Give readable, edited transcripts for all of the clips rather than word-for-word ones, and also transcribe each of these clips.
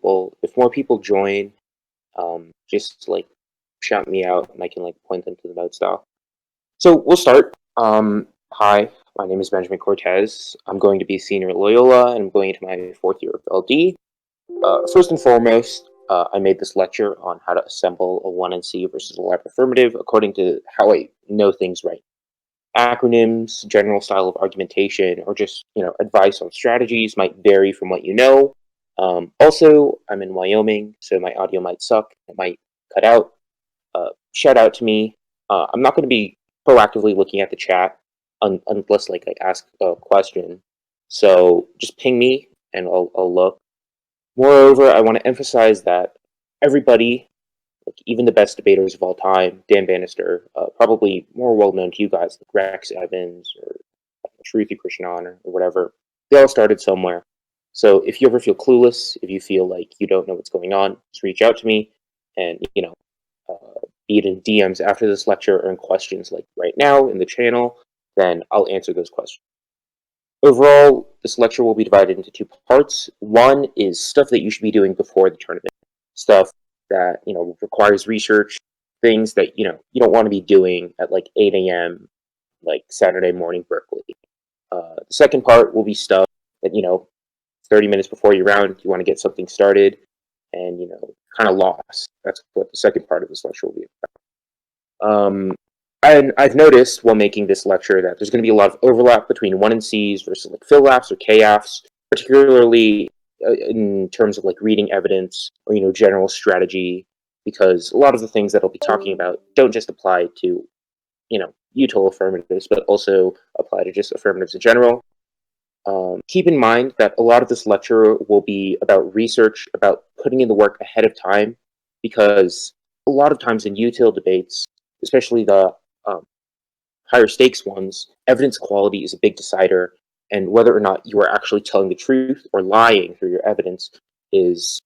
helpful. If more people join, just like shout me out and I can like point them to the notes now. So we'll start. Hi, my name is Benjamin Cortez. I'm going to be a senior at Loyola and I'm going into my fourth year of LD. First and foremost, I made this lecture on how to assemble a 1NC versus a LARP affirmative according to how I know things right. Acronyms, general style of argumentation, or just advice on strategies might vary from what you know. Also, I'm in Wyoming, so my audio might suck. It might cut out. Shout out to me. I'm not going to be proactively looking at the chat unless like I ask a question. So just ping me and I'll look. Moreover, I want to emphasize that everybody, like even the best debaters of all time, Dan Bannister, probably more well known to you guys, like Rex Evans or Shruti Krishnan or whatever, they all started somewhere. So if you ever feel clueless, if you feel like you don't know what's going on, just reach out to me and, be it in DMs after this lecture or in questions like right now in the channel, then I'll answer those questions. Overall, this lecture will be divided into two parts. One is stuff that you should be doing before the tournament, stuff that requires research, things that you don't want to be doing at like 8 a.m. like Saturday morning Berkeley. The second part will be stuff that 30 minutes before your round you want to get something started and kind of lost. That's what the second part of this lecture will be about. And I've noticed while making this lecture that there's going to be a lot of overlap between 1NCs versus like fill laps or KFs, particularly in terms of like reading evidence or general strategy, because a lot of the things that I'll be talking about don't just apply to UTIL affirmatives, but also apply to just affirmatives in general. Keep in mind that a lot of this lecture will be about research, about putting in the work ahead of time, because a lot of times in UTIL debates, especially the higher stakes ones, evidence quality is a big decider, and whether or not you are actually telling the truth or lying through your evidence is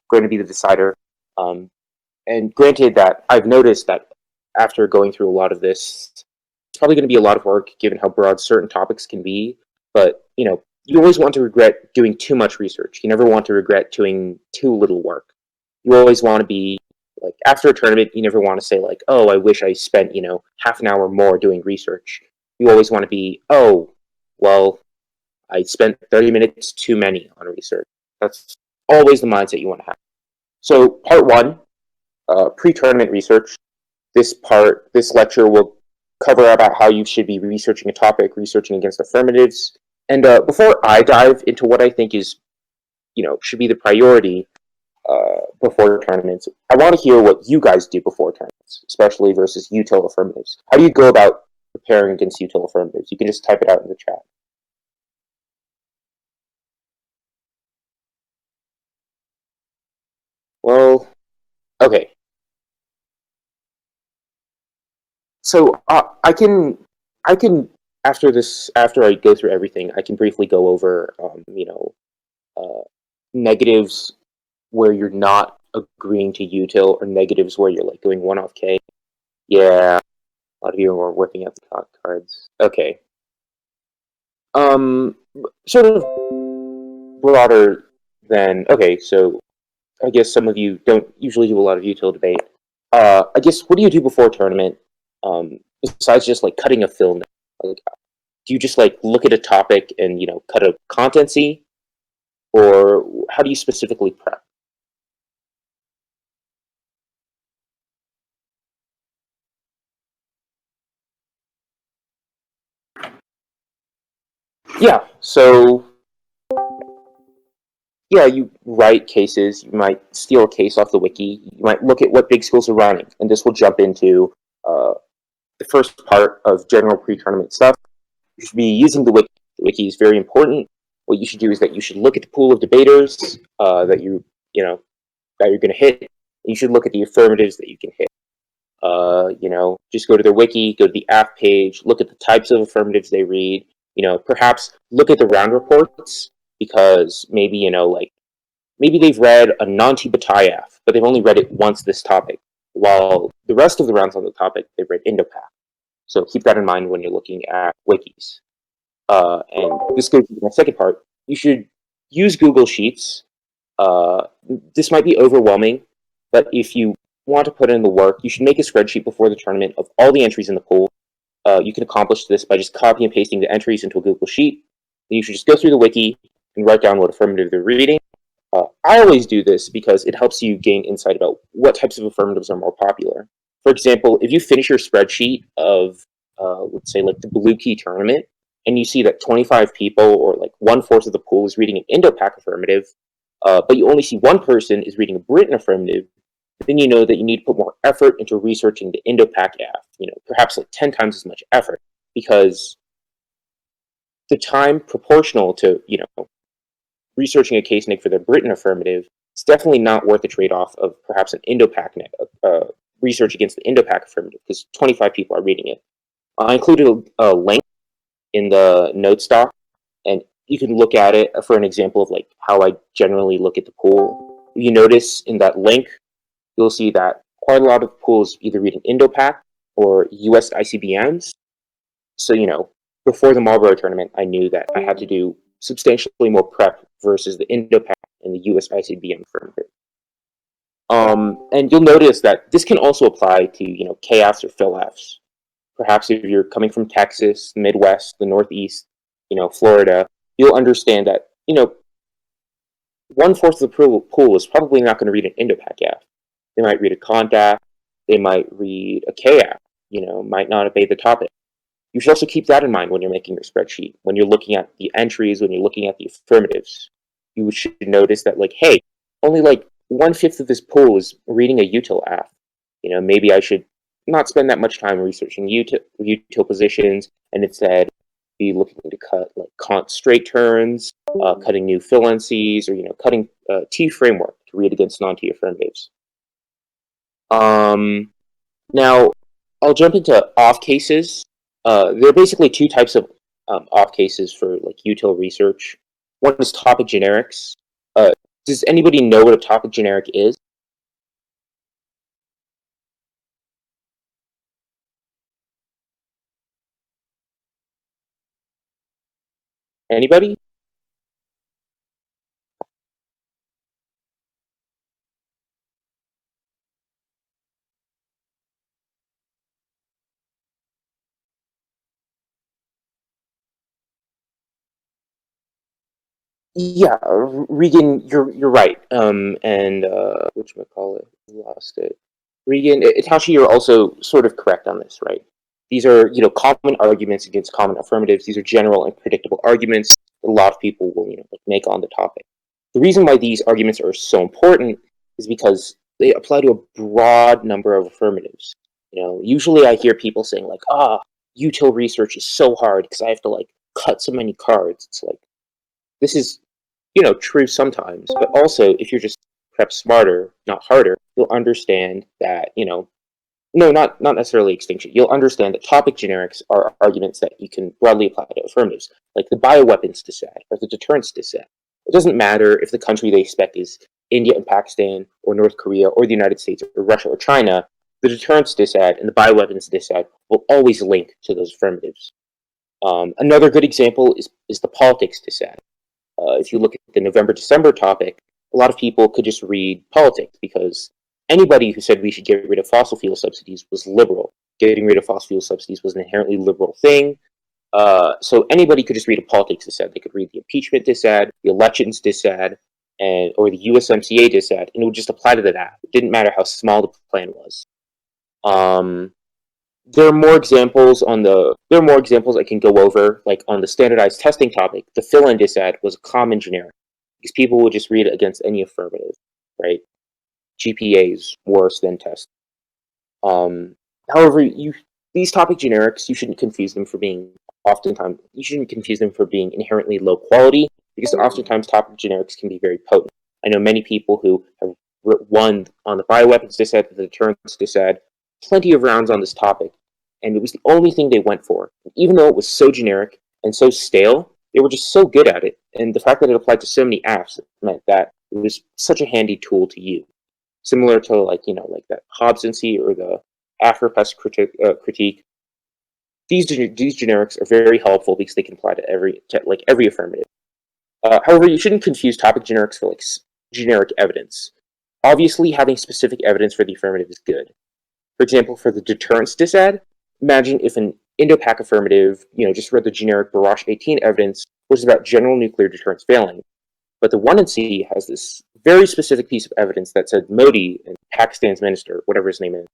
going to be the decider. And granted that I've noticed that after going through a lot of this, it's probably going to be a lot of work given how broad certain topics can be, but you always want to regret doing too much research. You never want to regret doing too little work. You always want to be like, after a tournament, you never want to say like, oh, I wish I spent, half an hour more doing research. You always want to be, oh, well, I spent 30 minutes too many on research. That's always the mindset you want to have. So part one, pre-tournament research. This lecture will cover about how you should be researching a topic, researching against affirmatives. And before I dive into what I think is, should be the priority, before tournaments, I want to hear what you guys do before tournaments, especially versus UTIL affirmatives. How do you go about preparing against UTIL affirmatives? You can just type it out in the chat. Well, okay. So I can after I go through everything, I can briefly go over negatives where you're not agreeing to util or negatives where you're like going one off K. Yeah, a lot of you are whipping out the cards. Okay. Sort of broader than, okay, so I guess some of you don't usually do a lot of util debate. I guess, what do you do before a tournament, besides just like cutting a film? Like, do you just like look at a topic and cut a contency, or how do you specifically prep? Yeah, so yeah, you write cases. You might steal a case off the wiki. You might look at what big schools are running, and this will jump into the first part of general pre-tournament stuff. You should be using the wiki. The wiki is very important. What you should do is that you should look at the pool of debaters that you're going to hit. You should look at the affirmatives that you can hit. Just go to their wiki, go to the app page, look at the types of affirmatives they read. Perhaps look at the round reports, because maybe maybe they've read a non-Tibetai, but they've only read it once this topic, while the rest of the rounds on the topic they've read Indo-Pak. So keep that in mind when you're looking at wikis. And this goes to my second part. You should use Google Sheets. Uh, this might be overwhelming, but if you want to put in the work, you should make a spreadsheet before the tournament of all the entries in the pool. You can accomplish this by just copy and pasting the entries into a Google Sheet. Then you should just go through the wiki and write down what affirmative they're reading. I always do this because it helps you gain insight about what types of affirmatives are more popular. For example, if you finish your spreadsheet of, let's say, like the Blue Key tournament, and you see that 25 people, or like 1/4 of the pool, is reading an Indo-Pac affirmative, but you only see one person is reading a Britain affirmative, then you know that you need to put more effort into researching the Indo-Pac AF, perhaps like 10 times as much effort, because the time proportional to, researching a case nick for the Britain affirmative, it's definitely not worth the trade-off of perhaps an Indo-Pac research against the Indo-Pac affirmative, because 25 people are reading it. I included a link in the notes doc, and you can look at it for an example of like how I generally look at the pool. If you notice in that link, you'll see that quite a lot of pools either reading Indo-Pac or US ICBMs. So, before the Marlboro tournament, I knew that I had to do substantially more prep versus the Indo-Pac and the US ICBM affirmative. And you'll notice that this can also apply to, KFs or PhilFs. Perhaps if you're coming from Texas, the Midwest, the Northeast, Florida, you'll understand that, 1/4 of the pool is probably not going to read an Indo-Pac AF. They might read a CONDAF, they might read a KF, might not obey the topic. You should also keep that in mind when you're making your spreadsheet. When you're looking at the entries, when you're looking at the affirmatives, you should notice that, like, hey, only like 1/5 of this pool is reading a util AF. Maybe I should not spend that much time researching util positions and instead be looking to cut like cont straight turns, cutting new fill NCs, or cutting T framework to read against non-T affirmatives. Now, I'll jump into off cases. There are basically two types of off cases for like util research. One is topic generics. Does anybody know what a topic generic is? Anybody? Yeah, Regan, you're right. And whatchamacallit, lost it. Regan, Itachi, you're also sort of correct on this, right? These are, common arguments against common affirmatives. These are general and predictable arguments that a lot of people will, like, make on the topic. The reason why these arguments are so important is because they apply to a broad number of affirmatives. Usually I hear people saying like, util research is so hard because I have to like cut so many cards. It's like, this is, true sometimes, but also if you're just prep smarter, not harder, you'll understand that, no, not necessarily extinction. You'll understand that topic generics are arguments that you can broadly apply to affirmatives, like the bioweapons dissad or the deterrence dissad. It doesn't matter if the country they expect is India and Pakistan, or North Korea, or the United States, or Russia, or China. The deterrence dissad and the bioweapons dissad will always link to those affirmatives. Another good example is the politics dissad. If you look at the November-December topic, a lot of people could just read politics because anybody who said we should get rid of fossil fuel subsidies was liberal. Getting rid of fossil fuel subsidies was an inherently liberal thing. So anybody could just read a politics dissad. They could read the impeachment dissad, the elections dissad, or the USMCA dissad, and it would just apply to that. It didn't matter how small the plan was. There are more examples I can go over, like on the standardized testing topic. The fill-in dissad was a common generic because people would just read it against any affirmative, right? GPAs worse than test. However, these topic generics, you shouldn't confuse them for being inherently low quality, because oftentimes topic generics can be very potent. I know many people who have won on the bioweapons dissad, the deterrence dissad, plenty of rounds on this topic, and it was the only thing they went for. Even though it was so generic and so stale, they were just so good at it, and the fact that it applied to so many apps meant that it was such a handy tool to use. Similar to like that Hobsoncy or the Afropest critique. These generics are very helpful because they can apply to every affirmative. However, you shouldn't confuse topic generics for like generic evidence. Obviously, having specific evidence for the affirmative is good. For example, for the deterrence disad, imagine if an Indo-Pac affirmative, just read the generic Barash 18 evidence, which is about general nuclear deterrence failing. But the 1NC has this very specific piece of evidence that said Modi and Pakistan's minister, whatever his name is,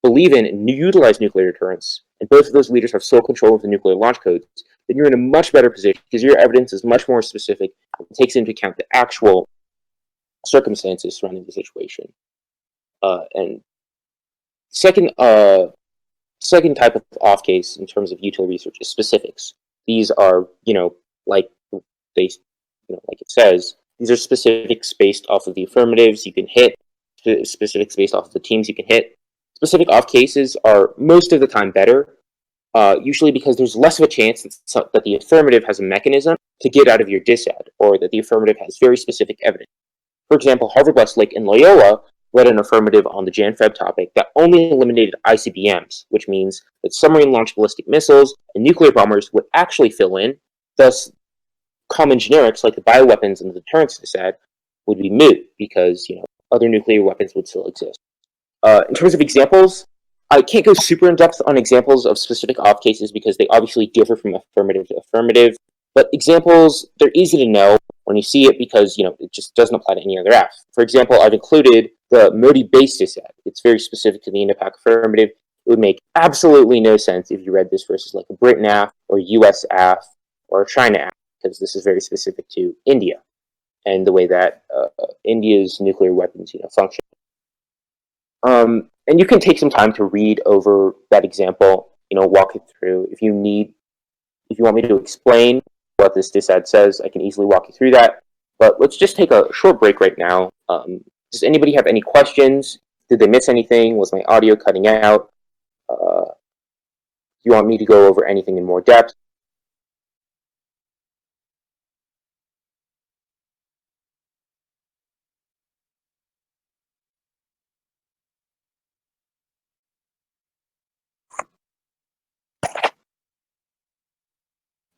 believe in and utilize nuclear deterrence, and both of those leaders have sole control of the nuclear launch codes, then you're in a much better position because your evidence is much more specific and takes into account the actual circumstances surrounding the situation. And second type of off case in terms of utility research is specifics. These are, like it says, these are specifics based off of the affirmatives you can hit, specifics based off of the teams you can hit. Specific off cases are most of the time better, usually because there's less of a chance that the affirmative has a mechanism to get out of your disad, or that the affirmative has very specific evidence. For example, Harvard-Westlake and Loyola read an affirmative on the Jan-Feb topic that only eliminated ICBMs, which means that submarine-launched ballistic missiles and nuclear bombers would actually fill in. Thus, common generics like the bioweapons and the deterrence disad would be moot because other nuclear weapons would still exist. In terms of examples, I can't go super in depth on examples of specific off cases because they obviously differ from affirmative to affirmative. But examples, they're easy to know when you see it because it just doesn't apply to any other AF. For example, I've included the Modi-based disad. It's very specific to the Indo-Pac affirmative. It would make absolutely no sense if you read this versus like a Britain AF or US AF or a China AF, because this is very specific to India and the way that India's nuclear weapons function. And you can take some time to read over that example, walk it through. If you want me to explain what this disad says, I can easily walk you through that. But let's just take a short break right now. Does anybody have any questions? Did they miss anything? Was my audio cutting out? Do you want me to go over anything in more depth?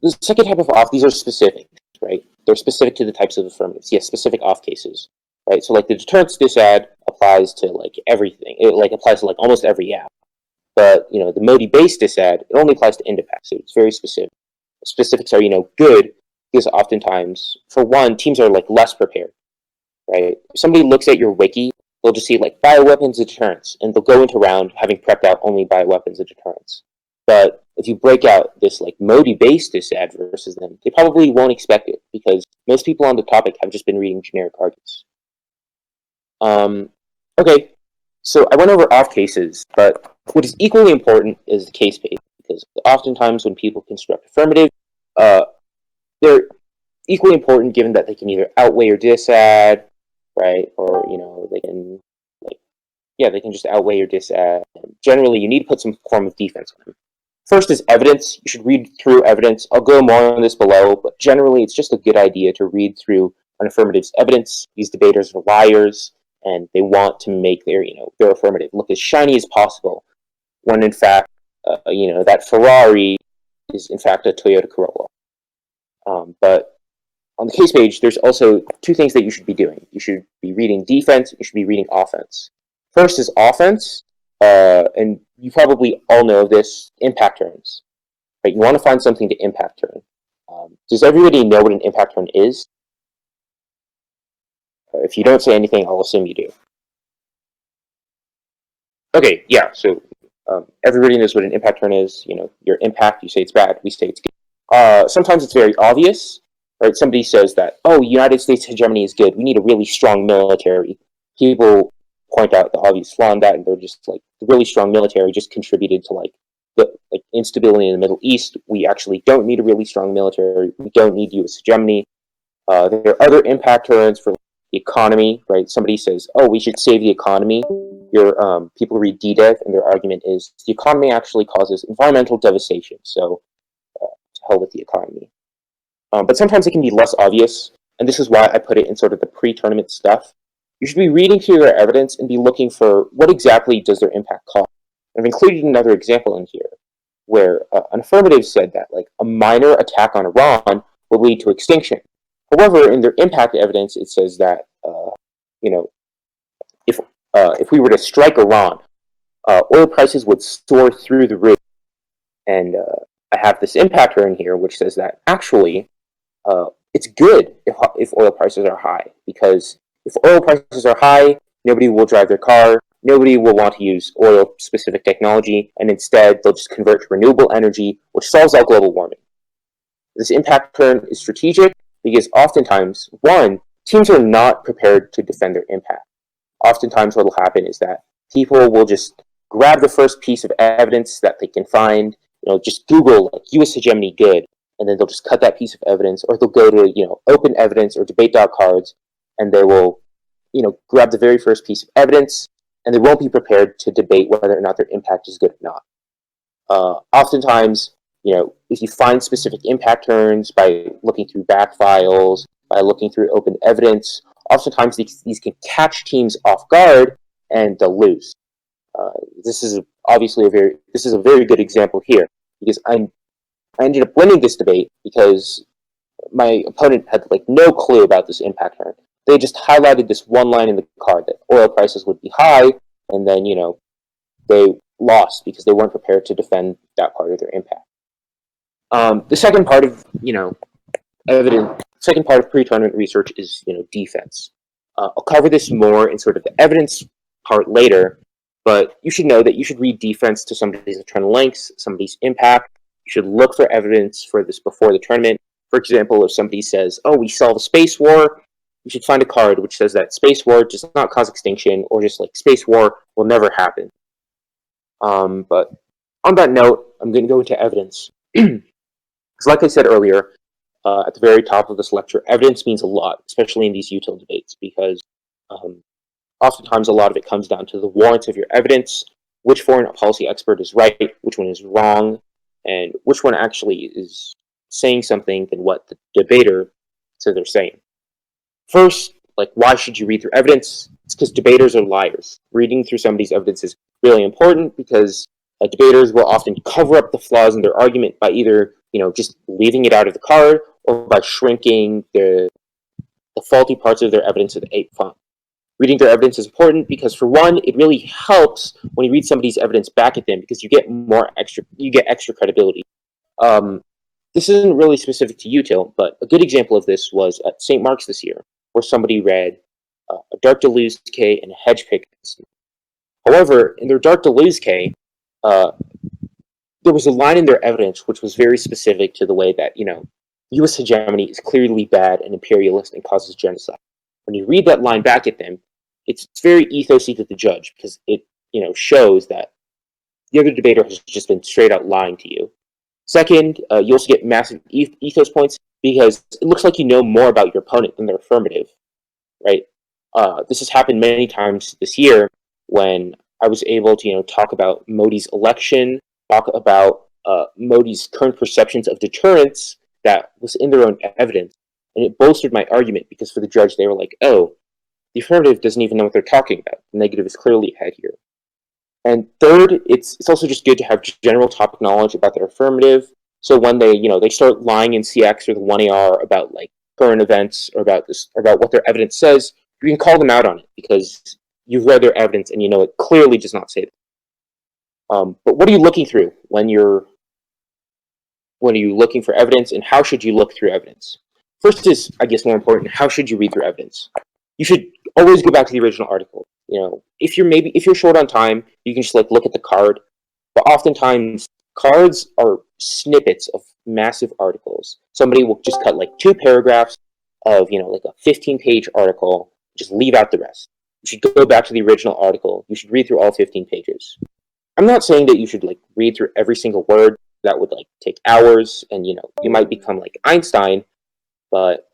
The second type of off, these are specific, right? They're specific to the types of affirmatives. Yes, specific off cases, right? So like the deterrence disad applies to like everything. It like applies to like almost every app. But the Modi-based disad, it only applies to Indo-Pac, so it's very specific. Specifics are good because oftentimes, for one, teams are like less prepared, right? If somebody looks at your wiki, they'll just see like bioweapons and deterrence, and they'll go into round having prepped out only bioweapons and deterrence. But if you break out this like Modi-based disad versus them, they probably won't expect it because most people on the topic have just been reading generic arguments. Okay, so I went over off cases, but what is equally important is the case page, because oftentimes when people construct affirmative, they're equally important given that they can either outweigh your disad, right, or they can they can just outweigh your disad. And generally, you need to put some form of defense on them. First is evidence. You should read through evidence. I'll go more on this below, but generally it's just a good idea to read through an affirmative's evidence. These debaters are liars, and they want to make their affirmative look as shiny as possible, when in fact, that Ferrari is in fact a Toyota Corolla. But on the case page, there's also two things that you should be doing. You should be reading defense. You should be reading offense. First is offense. And you probably all know of this, impact turns. Right? You want to find something to impact turn. Does everybody know what an impact turn is? If you don't say anything, I'll assume you do. Okay, yeah, so everybody knows what an impact turn is. Your impact, you say it's bad, we say it's good. Sometimes it's very obvious, right? Somebody says that, United States hegemony is good, we need a really strong military. People point out the obvious flaw in that, and they're just like, the really strong military just contributed to the instability in the Middle East. We actually don't need a really strong military. We don't need U.S. hegemony. There are other impact turns for the economy, right? Somebody says, we should save the economy. Your people read DDEV, and their argument is the economy actually causes environmental devastation, so to hell with the economy. But sometimes it can be less obvious, and this is why I put it in sort of the pre-tournament stuff. You should be reading through their evidence and be looking for what exactly does their impact cause. I've included another example in here where an affirmative said that a minor attack on Iran will lead to extinction. However, in their impact evidence, it says that you know, if we were to strike Iran, oil prices would soar through the roof. And I have this impactor in here which says that actually it's good if oil prices are high, because if oil prices are high, nobody will drive their car, nobody will want to use oil-specific technology, and instead they'll just convert to renewable energy, which solves all global warming. This impact turn is strategic because oftentimes, one, teams are not prepared to defend their impact. Oftentimes what will happen is that people will just grab the first piece of evidence that they can find, just Google like US hegemony good, and then they'll just cut that piece of evidence, or they'll go to, open evidence or debate.cards, and they will, grab the very first piece of evidence, and they won't be prepared to debate whether or not their impact is good or not. Oftentimes, if you find specific impact turns by looking through back files, by looking through open evidence, oftentimes these can catch teams off guard and they'll lose. This is obviously a very good example here, because I ended up winning this debate because my opponent had no clue about this impact turn. They just highlighted this one line in the card that oil prices would be high, and then they lost because they weren't prepared to defend that part of their impact. The second part of pre-tournament research is defense. I'll cover this more in sort of the evidence part later, but you should know that you should read defense to somebody's internal links, somebody's impact. You should look for evidence for this before the tournament. For example, if somebody says, "Oh, we solve a space war," you should find a card which says that space war does not cause extinction, or just space war will never happen. But on that note, I'm going to go into evidence. Because like I said earlier, at the very top of this lecture, evidence means a lot, especially in these util debates, because oftentimes a lot of it comes down to the warrants of your evidence, which foreign policy expert is right, which one is wrong, and which one actually is saying something than what the debater said they're saying. First, why should you read through evidence? It's because debaters are liars. Reading through somebody's evidence is really important because debaters will often cover up the flaws in their argument by either just leaving it out of the card, or by shrinking the faulty parts of their evidence to the ape font. Reading their evidence is important because, for one, it really helps when you read somebody's evidence back at them, because you get extra credibility. This isn't really specific to util, but a good example of this was at St. Mark's this year, where somebody read a Dark Deleuze K and a hedge pick. However, in their Dark Deleuze K, there was a line in their evidence which was very specific to the way that, U.S. hegemony is clearly bad and imperialist and causes genocide. When you read that line back at them, it's very ethosy to the judge, because it, shows that the other debater has just been straight out lying to you. Second, you also get massive ethos points because it looks like you know more about your opponent than their affirmative, right? This has happened many times this year when I was able to, talk about Modi's election, talk about Modi's current perceptions of deterrence that was in their own evidence, and it bolstered my argument, because for the judge, they were like, "Oh, the affirmative doesn't even know what they're talking about. The negative is clearly ahead here." And third, it's also just good to have general topic knowledge about their affirmative. So when they start lying in CX or the 1AR about current events, or about what their evidence says, you can call them out on it because you've read their evidence and it clearly does not say that. But what are you looking through when you're looking for evidence, and how should you look through evidence? First is, I guess, more important, how should you read through evidence? You should always go back to the original article. If you're short on time, you can just look at the card. But oftentimes, cards are snippets of massive articles. Somebody will just cut 2 paragraphs of a 15-page article, just leave out the rest. You should go back to the original article. You should read through all 15 pages. I'm not saying that you should read through every single word. That would take hours, and you might become like Einstein, but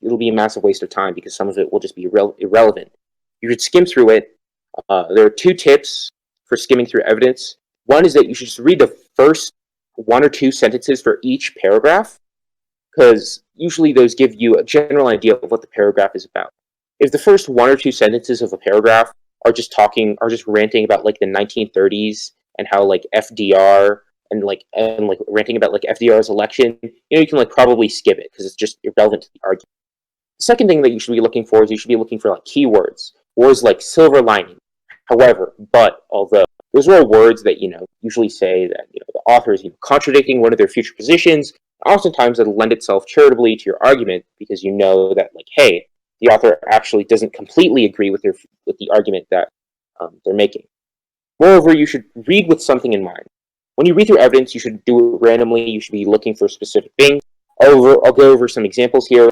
it'll be a massive waste of time because some of it will just be irrelevant. You should skim through it. There are 2 tips for skimming through evidence. One is that you should just read the first 1 or 2 sentences for each paragraph, because usually those give you a general idea of what the paragraph is about. If the first 1 or 2 sentences of a paragraph are just ranting about the 1930s and how FDR and ranting about like FDR's election, you can like probably skip it because it's just irrelevant to the argument. The second thing that you should be looking for is you should be looking for like keywords, words like silver lining, however, but, although. Those are all words that usually say that the author is contradicting one of their future positions. Oftentimes, it'll lend itself charitably to your argument because you know that hey, the author actually doesn't completely agree with the argument that they're making. Moreover, you should read with something in mind. When you read through evidence, you should do it randomly. You should be looking for specific things. I'll go over some examples here.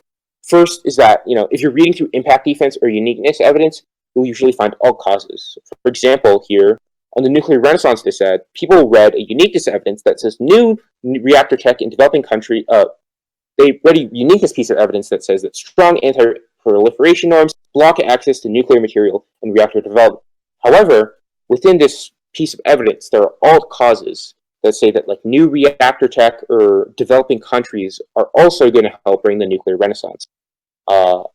First is that if you're reading through impact defense or uniqueness evidence, you'll usually find all causes. For example, here on the nuclear renaissance dissent, people read a uniqueness evidence that says new reactor tech in developing country. They read a uniqueness piece of evidence that says that strong anti-proliferation norms block access to nuclear material and reactor development. However, within this piece of evidence, there are all causes that say that new reactor tech or developing countries are also going to help bring the nuclear renaissance.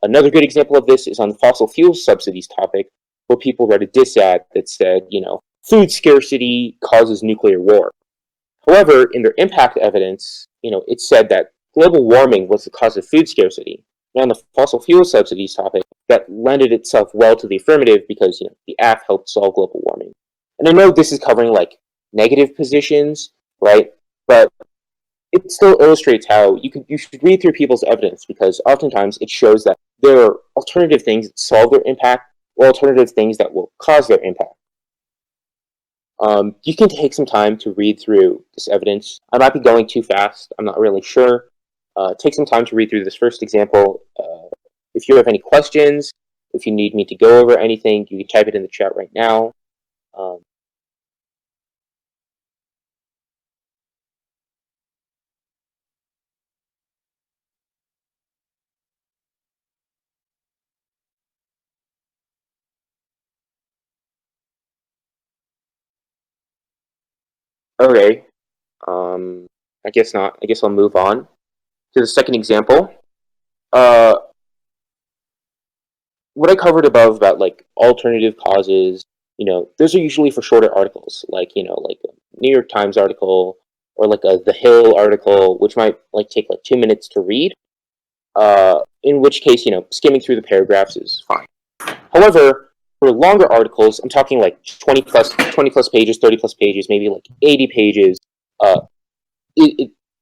Another good example of this is on the fossil fuel subsidies topic, where people read a dissent that said, food scarcity causes nuclear war. However, in their impact evidence, it said that global warming was the cause of food scarcity. And on the fossil fuel subsidies topic, that lended itself well to the affirmative because the act helped solve global warming. And I know this is covering negative positions, right? But it still illustrates how you should read through people's evidence because oftentimes it shows that there are alternative things that solve their impact or alternative things that will cause their impact. You can take some time to read through this evidence. I might be going too fast. I'm not really sure. Take some time to read through this first example. If you have any questions, if you need me to go over anything, you can type it in the chat right now. Okay. I guess not. I guess I'll move on to the second example. What I covered above about alternative causes, those are usually for shorter articles, like a New York Times article or a The Hill article, which might take 2 minutes to read. In which case, skimming through the paragraphs is fine. However, for longer articles, I'm talking 20 plus pages, 30 plus pages, maybe 80 pages.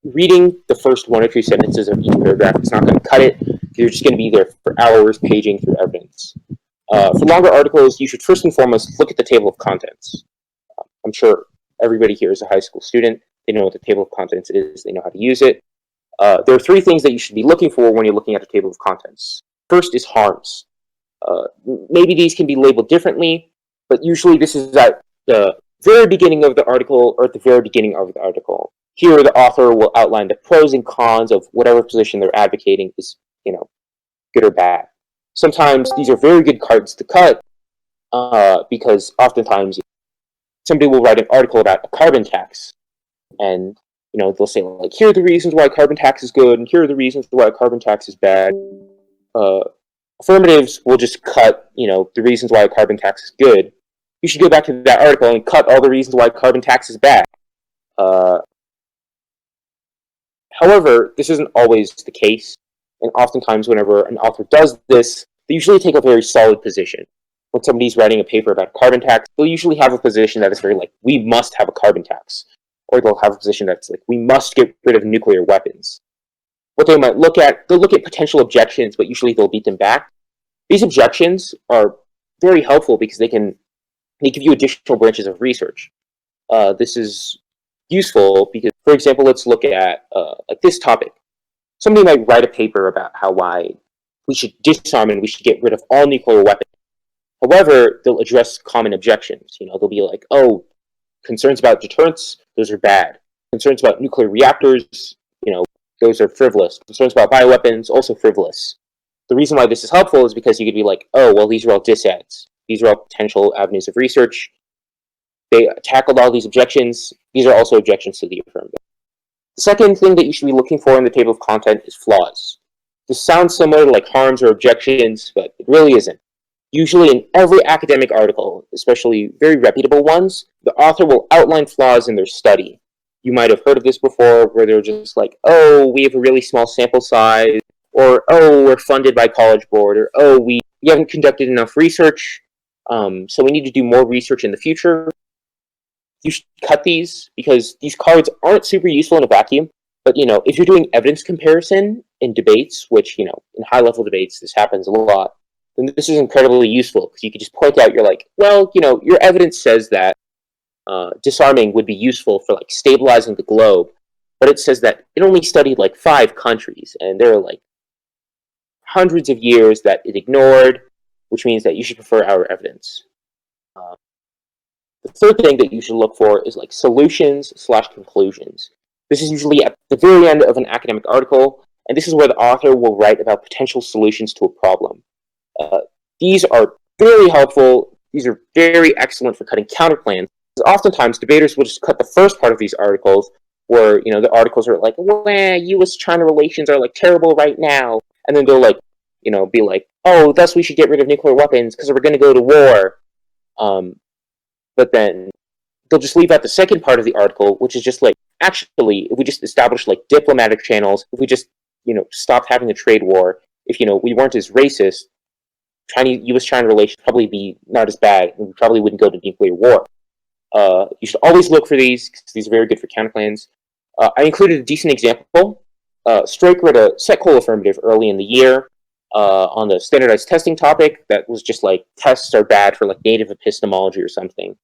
Reading the first 1 or 2 sentences of each paragraph is not going to cut it. You're just going to be there for hours paging through evidence. For longer articles, you should first and foremost look at the table of contents. I'm sure everybody here is a high school student. They know what the table of contents is. They know how to use it. There are 3 things that you should be looking for when you're looking at a table of contents. First is harms. Maybe these can be labeled differently, but usually this is at the very beginning of the article or at the very beginning of the article. Here, the author will outline the pros and cons of whatever position they're advocating is, good or bad. Sometimes these are very good cards to cut because oftentimes somebody will write an article about a carbon tax, and they'll say here are the reasons why carbon tax is good, and here are the reasons why carbon tax is bad. Affirmatives will just cut the reasons why a carbon tax is good. You should go back to that article and cut all the reasons why carbon tax is bad. However, this isn't always the case, and oftentimes whenever an author does this, they usually take a very solid position. When somebody's writing a paper about carbon tax, they'll usually have a position that is very we must have a carbon tax. Or they'll have a position that's we must get rid of nuclear weapons. What they might look at, they'll look at potential objections, but usually they'll beat them back. These objections are very helpful because they give you additional branches of research. This is useful because, for example, let's look at this topic. Somebody might write a paper about why we should disarm and we should get rid of all nuclear weapons. However, they'll address common objections. They'll be concerns about deterrence, those are bad. Concerns about nuclear reactors, those are frivolous. Concerns about bioweapons, also frivolous. The reason why this is helpful is because you could be oh, well, these are all disads. These are all potential avenues of research. They tackled all these objections. These are also objections to the affirmative. The second thing that you should be looking for in the table of content is flaws. This sounds similar to harms or objections, but it really isn't. Usually in every academic article, especially very reputable ones, the author will outline flaws in their study. you might have heard of this before, where they're just like, oh, we have a really small sample size, or oh, we're funded by College Board, or oh, we haven't conducted enough research, so we need to do more research in the future. You should cut these because these cards aren't super useful in a vacuum. But if you're doing evidence comparison in debates, which in high-level debates this happens a lot, then this is incredibly useful because you can just point out, you're like, well, your evidence says that disarming would be useful for like stabilizing the globe, but it says that it only studied like 5 countries, and there are like hundreds of years that it ignored, which means that you should prefer our evidence. The third thing that you should look for is like solutions/conclusions. This is usually at the very end of an academic article, and this is where the author will write about potential solutions to a problem. These are very helpful. These are very excellent for cutting counterplans. Oftentimes, debaters will just cut the first part of these articles, where the articles are like, "Well, U.S.-China relations are like terrible right now," and then they'll like, be like, "Oh, thus we should get rid of nuclear weapons because we're going to go to war." But then they'll just leave out the second part of the article, which is just like, actually, if we just established like diplomatic channels, if we just stopped having a trade war, if we weren't as racist, U.S.-China relations probably be not as bad, and we probably wouldn't go to nuclear war. You should always look for these, because these are very good for counterplans. I included a decent example. Strike wrote a set goal affirmative early in the year on the standardized testing topic that was just like, tests are bad for like native epistemology or something.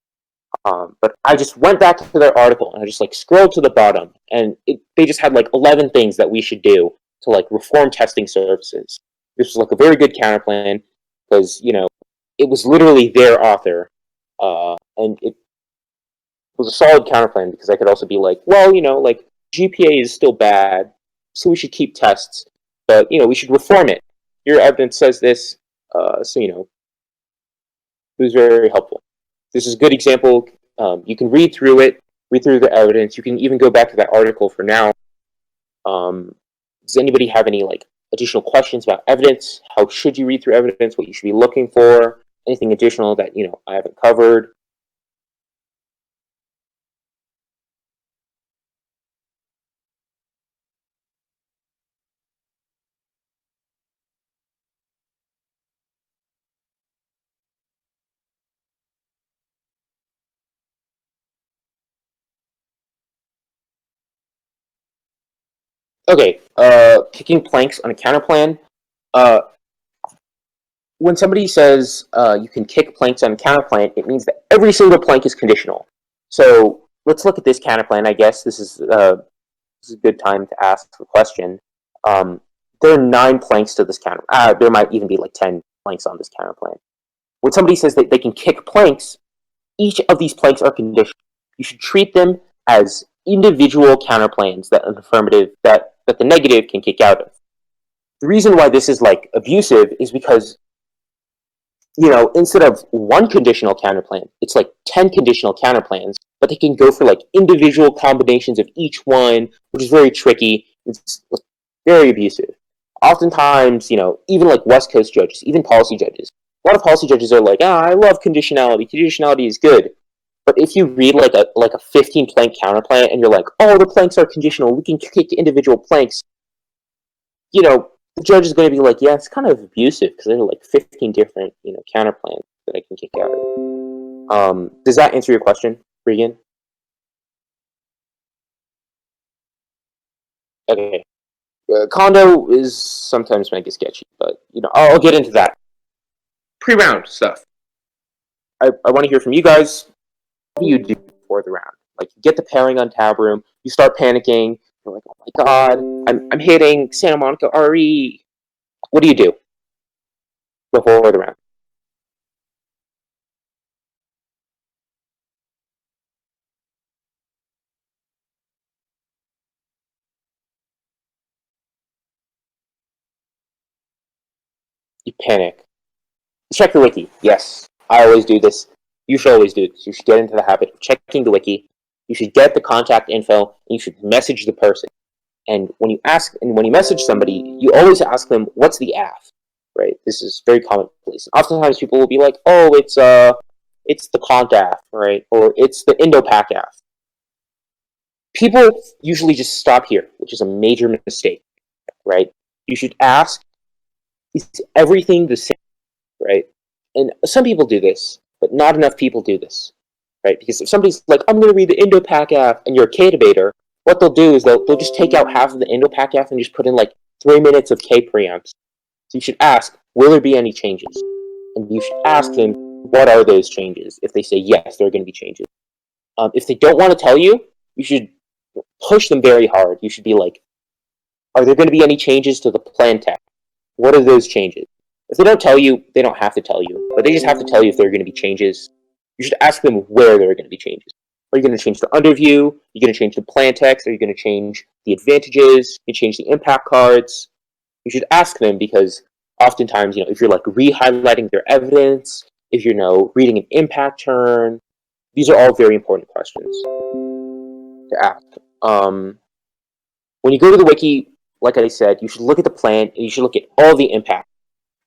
But I just went back to their article and I just like scrolled to the bottom, and they just had like 11 things that we should do to like reform testing services. This was like a very good counterplan because it was literally their author, and it was a solid counterplan because I could also be like, well, like GPA is still bad, so we should keep tests, but we should reform it. Your evidence says this, so it was very, very helpful. This is a good example. You can read through it, read through the evidence. You can even go back to that article for now. Does anybody have any like additional questions about evidence? How should you read through evidence? What you should be looking for? Anything additional that I haven't covered? Okay, kicking planks on a counterplan. When somebody says you can kick planks on a counterplan, it means that every single plank is conditional. So let's look at this counterplan. I guess this is a good time to ask the question. There are 9 planks to this counter. There might even be like 10 planks on this counterplan. When somebody says that they can kick planks, each of these planks are conditional. You should treat them as individual counterplans that an affirmative that the negative can kick out of. The reason why this is like abusive is because instead of one conditional counterplan, it's like 10 conditional counterplans, but they can go for like individual combinations of each one, which is very tricky. It's very abusive. Oftentimes, even like West Coast judges, even policy judges, a lot of policy judges are like, I love conditionality. Conditionality is good. But if you read like a 15 plank counterplan and you're like, oh, the planks are conditional, we can kick individual planks, the judge is going to be like, yeah, it's kind of abusive because there are like 15 different counterplans that I can kick out of. Does that answer your question, Regan? Okay. Condo is sometimes make it sketchy, but I'll get into that. Pre-round stuff. I want to hear from you guys. What do you do before the round? Like, you get the pairing on tab room, you start panicking. You're like, oh my god, I'm hitting Santa Monica RE. What do you do before the round? You panic. Check the wiki. Yes, I always do this. You should always do this. You should get into the habit of checking the wiki. You should get the contact info, and you should message the person. And when you message somebody, you always ask them, "What's the AF?" Right? This is very commonplace. Oftentimes, people will be like, "Oh, it's the Cont AF, right? Or it's the Indo-Pac AF." People usually just stop here, which is a major mistake, right? You should ask, is everything the same, right? And some people do this, but not enough people do this, right? Because if somebody's like, I'm going to read the Indo-Pac F, and you're a K debater, what they'll do is they'll just take out half of the Indo-Pac F and just put in like 3 minutes of K preamps. So you should ask, will there be any changes? And you should ask them, what are those changes? If they say yes, there are going to be changes. If they don't want to tell you, you should push them very hard. You should be like, are there going to be any changes to the plan text? What are those changes? If they don't tell you, they don't have to tell you, but they just have to tell you if there are going to be changes. You should ask them where there are going to be changes. Are you going to change the underview? Are you going to change the plan text? Are you going to change the advantages? You change the impact cards? You should ask them because oftentimes, if you're like re-highlighting their evidence, if you're reading an impact turn, these are all very important questions to ask. When you go to the wiki, like I said, you should look at the plan and you should look at all the impact.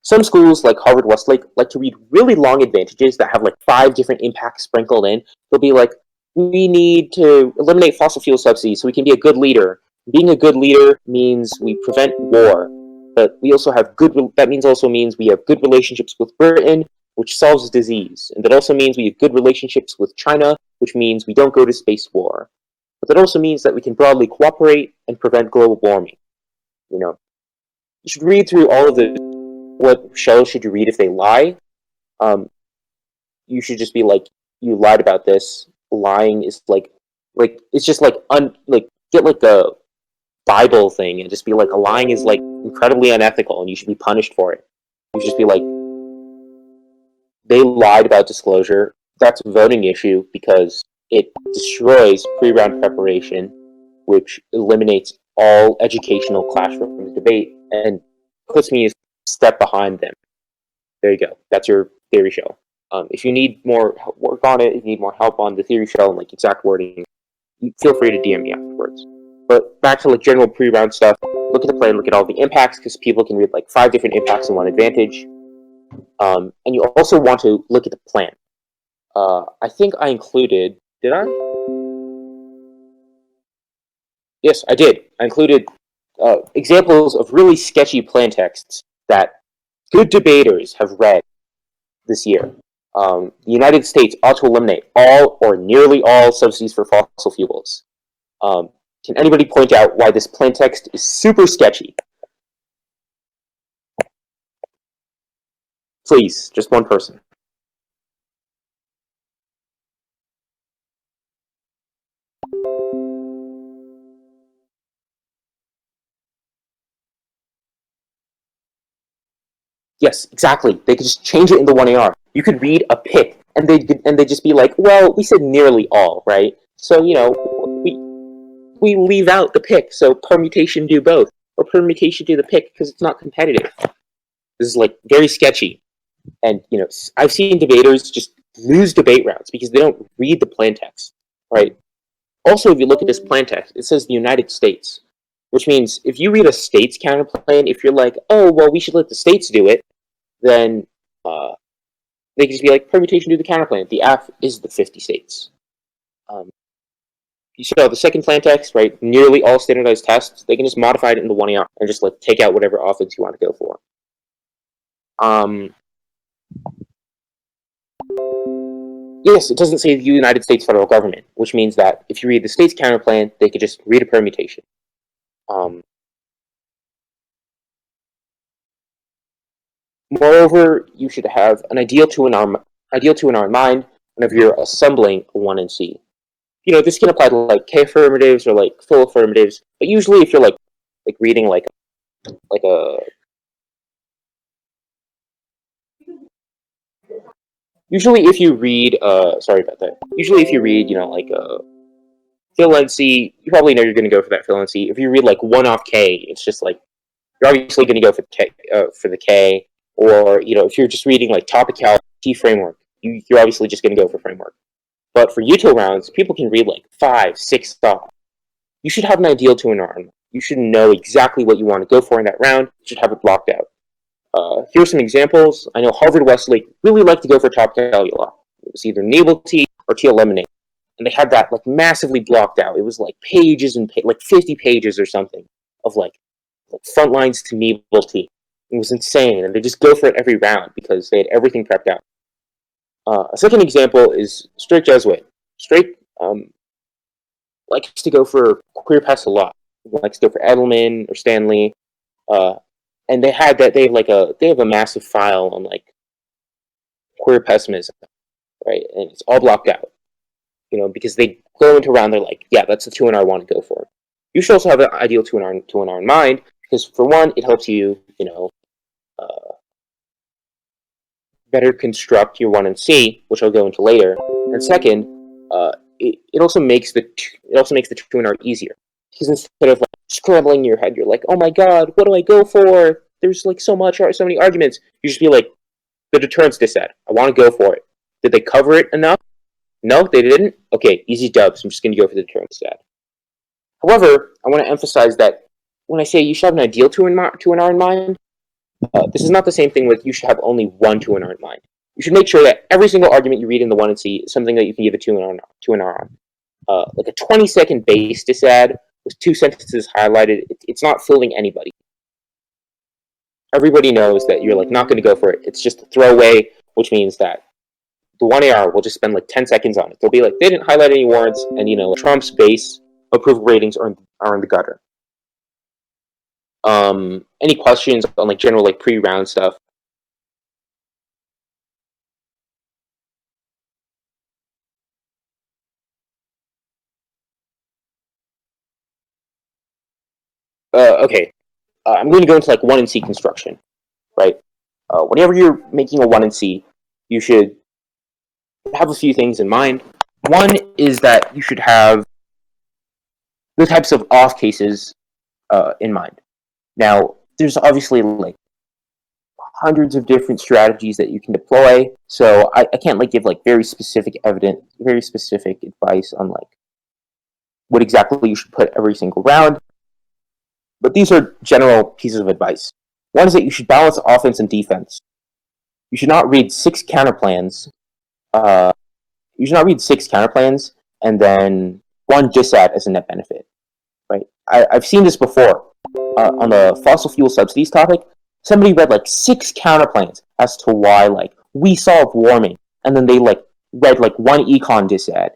Some schools, like Harvard Westlake, like to read really long advantages that have like 5 different impacts sprinkled in. They'll be like, we need to eliminate fossil fuel subsidies so we can be a good leader. Being a good leader means we prevent war, but we also have means we have good relationships with Britain, which solves disease, and that also means we have good relationships with China, which means we don't go to space war. But that also means that we can broadly cooperate and prevent global warming. You should read through all of the. What shows should you read if they lie? You should just be like, you lied about this. Lying is like it's just like get like a Bible thing and just be like, a lying is like incredibly unethical and you should be punished for it. You should just be like, they lied about disclosure. That's a voting issue because it destroys pre-round preparation, which eliminates all educational classroom debate and puts me a step behind them. There you go. That's your theory shell. If you need more work on it, if you need more help on the theory shell and like exact wording, feel free to DM me afterwards. But back to like general pre-round stuff. Look at the plan, look at all the impacts, because people can read like 5 different impacts in one advantage. And you also want to look at the plan. I think I included. Did I? Yes, I did. I included examples of really sketchy plan texts that good debaters have read this year. The United States ought to eliminate all or nearly all subsidies for fossil fuels. Can anybody point out why this plan text is super sketchy? Please, just one person. Yes, exactly. They could just change it in the 1AR. You could read a pick, and they'd just be like, well, we said nearly all, right? So, we leave out the pick, so permutation do both. Or permutation do the pick, because it's not competitive. This is, like, very sketchy. And, I've seen debaters just lose debate rounds because they don't read the plan text, right? Also, if you look at this plan text, it says the United States, which means if you read a states counterplan, if you're like, oh, well, we should let the states do it, then they can just be like, permutation do the counterplan. The F is the 50 states. You saw the second plan text, right? Nearly all standardized tests, they can just modify it into 1AR and just like take out whatever offense you want to go for. Yes, it doesn't say the United States federal government, which means that if you read the state's counterplan, they could just read a permutation. Moreover, you should have an ideal two in our mind whenever you're assembling a 1 and C. This can apply to like K affirmatives or like full affirmatives, but usually if you're like reading like a usually if you read sorry about that. Usually if you read like a fill NC, you probably know you're going to go for that fill NC. If you read like 1 off K, it's just like you're obviously going to go for the K. Or if you're just reading like topical T framework, you're obviously just going to go for framework. But for util rounds, people can read like 5, 6 stuff. You should have an ideal to an arm. You should know exactly what you want to go for in that round. You should have it blocked out. Here are some examples. I know Harvard Westlake really liked to go for top calcula. It was either naval T or T eliminate. and they had that like massively blocked out. It was like pages and like 50 pages or something of like front lines to medieval tea. It was insane, and they just go for it every round because they had everything prepped out. A second example is Straight Jesuit. Straight likes to go for queer pests a lot. He likes to go for Edelman or Stanley, and they have a massive file on like queer pessimism, right? And it's all blocked out, because they go into a round. They're like, yeah, that's the 2-NR I want to go for. You should also have an ideal 2-NR in mind because for one, it helps you, better construct your 1NC, which I'll go into later. And second, it also makes the 2-NR easier because instead of like scrambling in your head, you're like, oh my god, what do I go for? There's like so many arguments. You just be like, the deterrence disad. I want to go for it. Did they cover it enough? No, they didn't. Okay, easy dubs. I'm just going to go for the deterrence disad. However, I want to emphasize that when I say you should have an ideal 2-NR in mind, this is not the same thing with you should have only one 2-NR in mind. You should make sure that every single argument you read in the 1NC is something that you can give a 2-NR on. Like a 20-second base disad with 2 sentences highlighted, it's not fooling anybody. Everybody knows that you're like not going to go for it. It's just a throwaway, which means that the 1AR will just spend like 10 seconds on it. They'll be like, they didn't highlight any warrants, and Trump's base approval ratings are in the gutter. Any questions on like general like pre-round stuff? Okay. I'm going to go into like 1NC construction, right? Whenever you're making a 1NC, you should have a few things in mind. One is that you should have the types of off cases in mind. Now, there's obviously like hundreds of different strategies that you can deploy, so I can't like give like very specific advice on like what exactly you should put every single round. But these are general pieces of advice. One is that you should balance offense and defense. You should not read 6 counterplans. And then 1 disad as a net benefit. Right? I've seen this before on the fossil fuel subsidies topic. Somebody read like 6 counterplans as to why like we solve warming, and then they like read like 1 econ disad,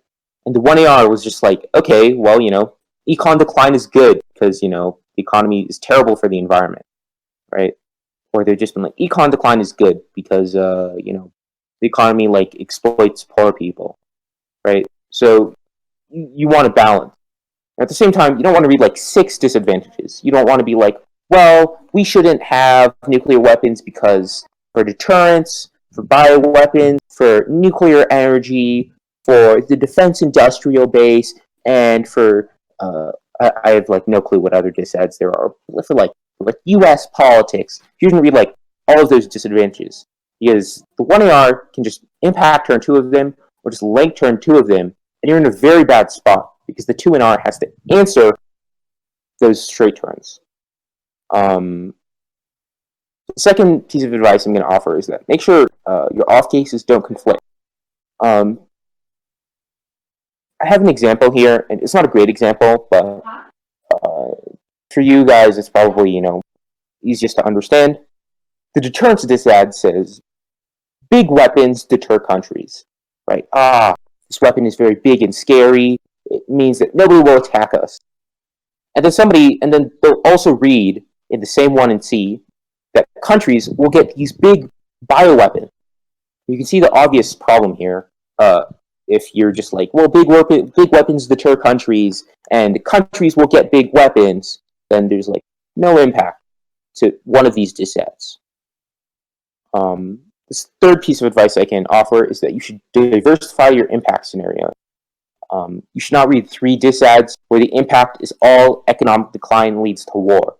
and the 1AR was just like, okay, well, econ decline is good because the economy is terrible for the environment, right? Or they've just been like, econ decline is good because the economy like exploits poor people, right? So you want to balance. At the same time, you don't want to read like 6 disadvantages. You don't want to be like, well, we shouldn't have nuclear weapons because for deterrence, for bioweapons, for nuclear energy, for the defense industrial base, and for I have like no clue what other disads there are for like U.S. politics. You can read like all of those disadvantages because the 1AR can just impact turn 2 of them or just link turn 2 of them, and you're in a very bad spot because the 2-NR has to answer those straight turns. The second piece of advice I'm going to offer is that make sure your off cases don't conflict. I have an example here, and it's not a great example, but for you guys, it's probably easiest to understand. The deterrence disad says big weapons deter countries, right? This weapon is very big and scary. It means that nobody will attack us. And then they'll also read in the same 1NC that countries will get these big bioweapons. You can see the obvious problem here. If you're just like, well, big weapons deter countries, and countries will get big weapons, then there's like no impact to one of these disads. This third piece of advice I can offer is that you should diversify your impact scenario. You should not read 3 disads where the impact is all economic decline leads to war.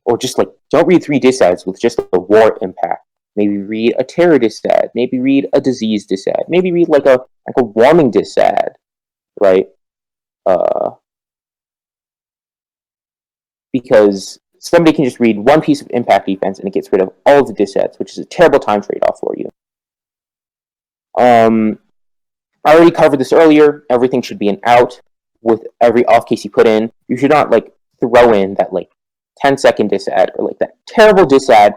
Or just like, don't read 3 disads with just the war impact. Maybe read a terror disad. Maybe read a disease disad. Maybe read like a warming disad, right? Because somebody can just read 1 piece of impact defense and it gets rid of all of the disads, which is a terrible time trade-off for you. I already covered this earlier. Everything should be an out with every off case you put in. You should not like throw in that like 10-second disad or like that terrible disad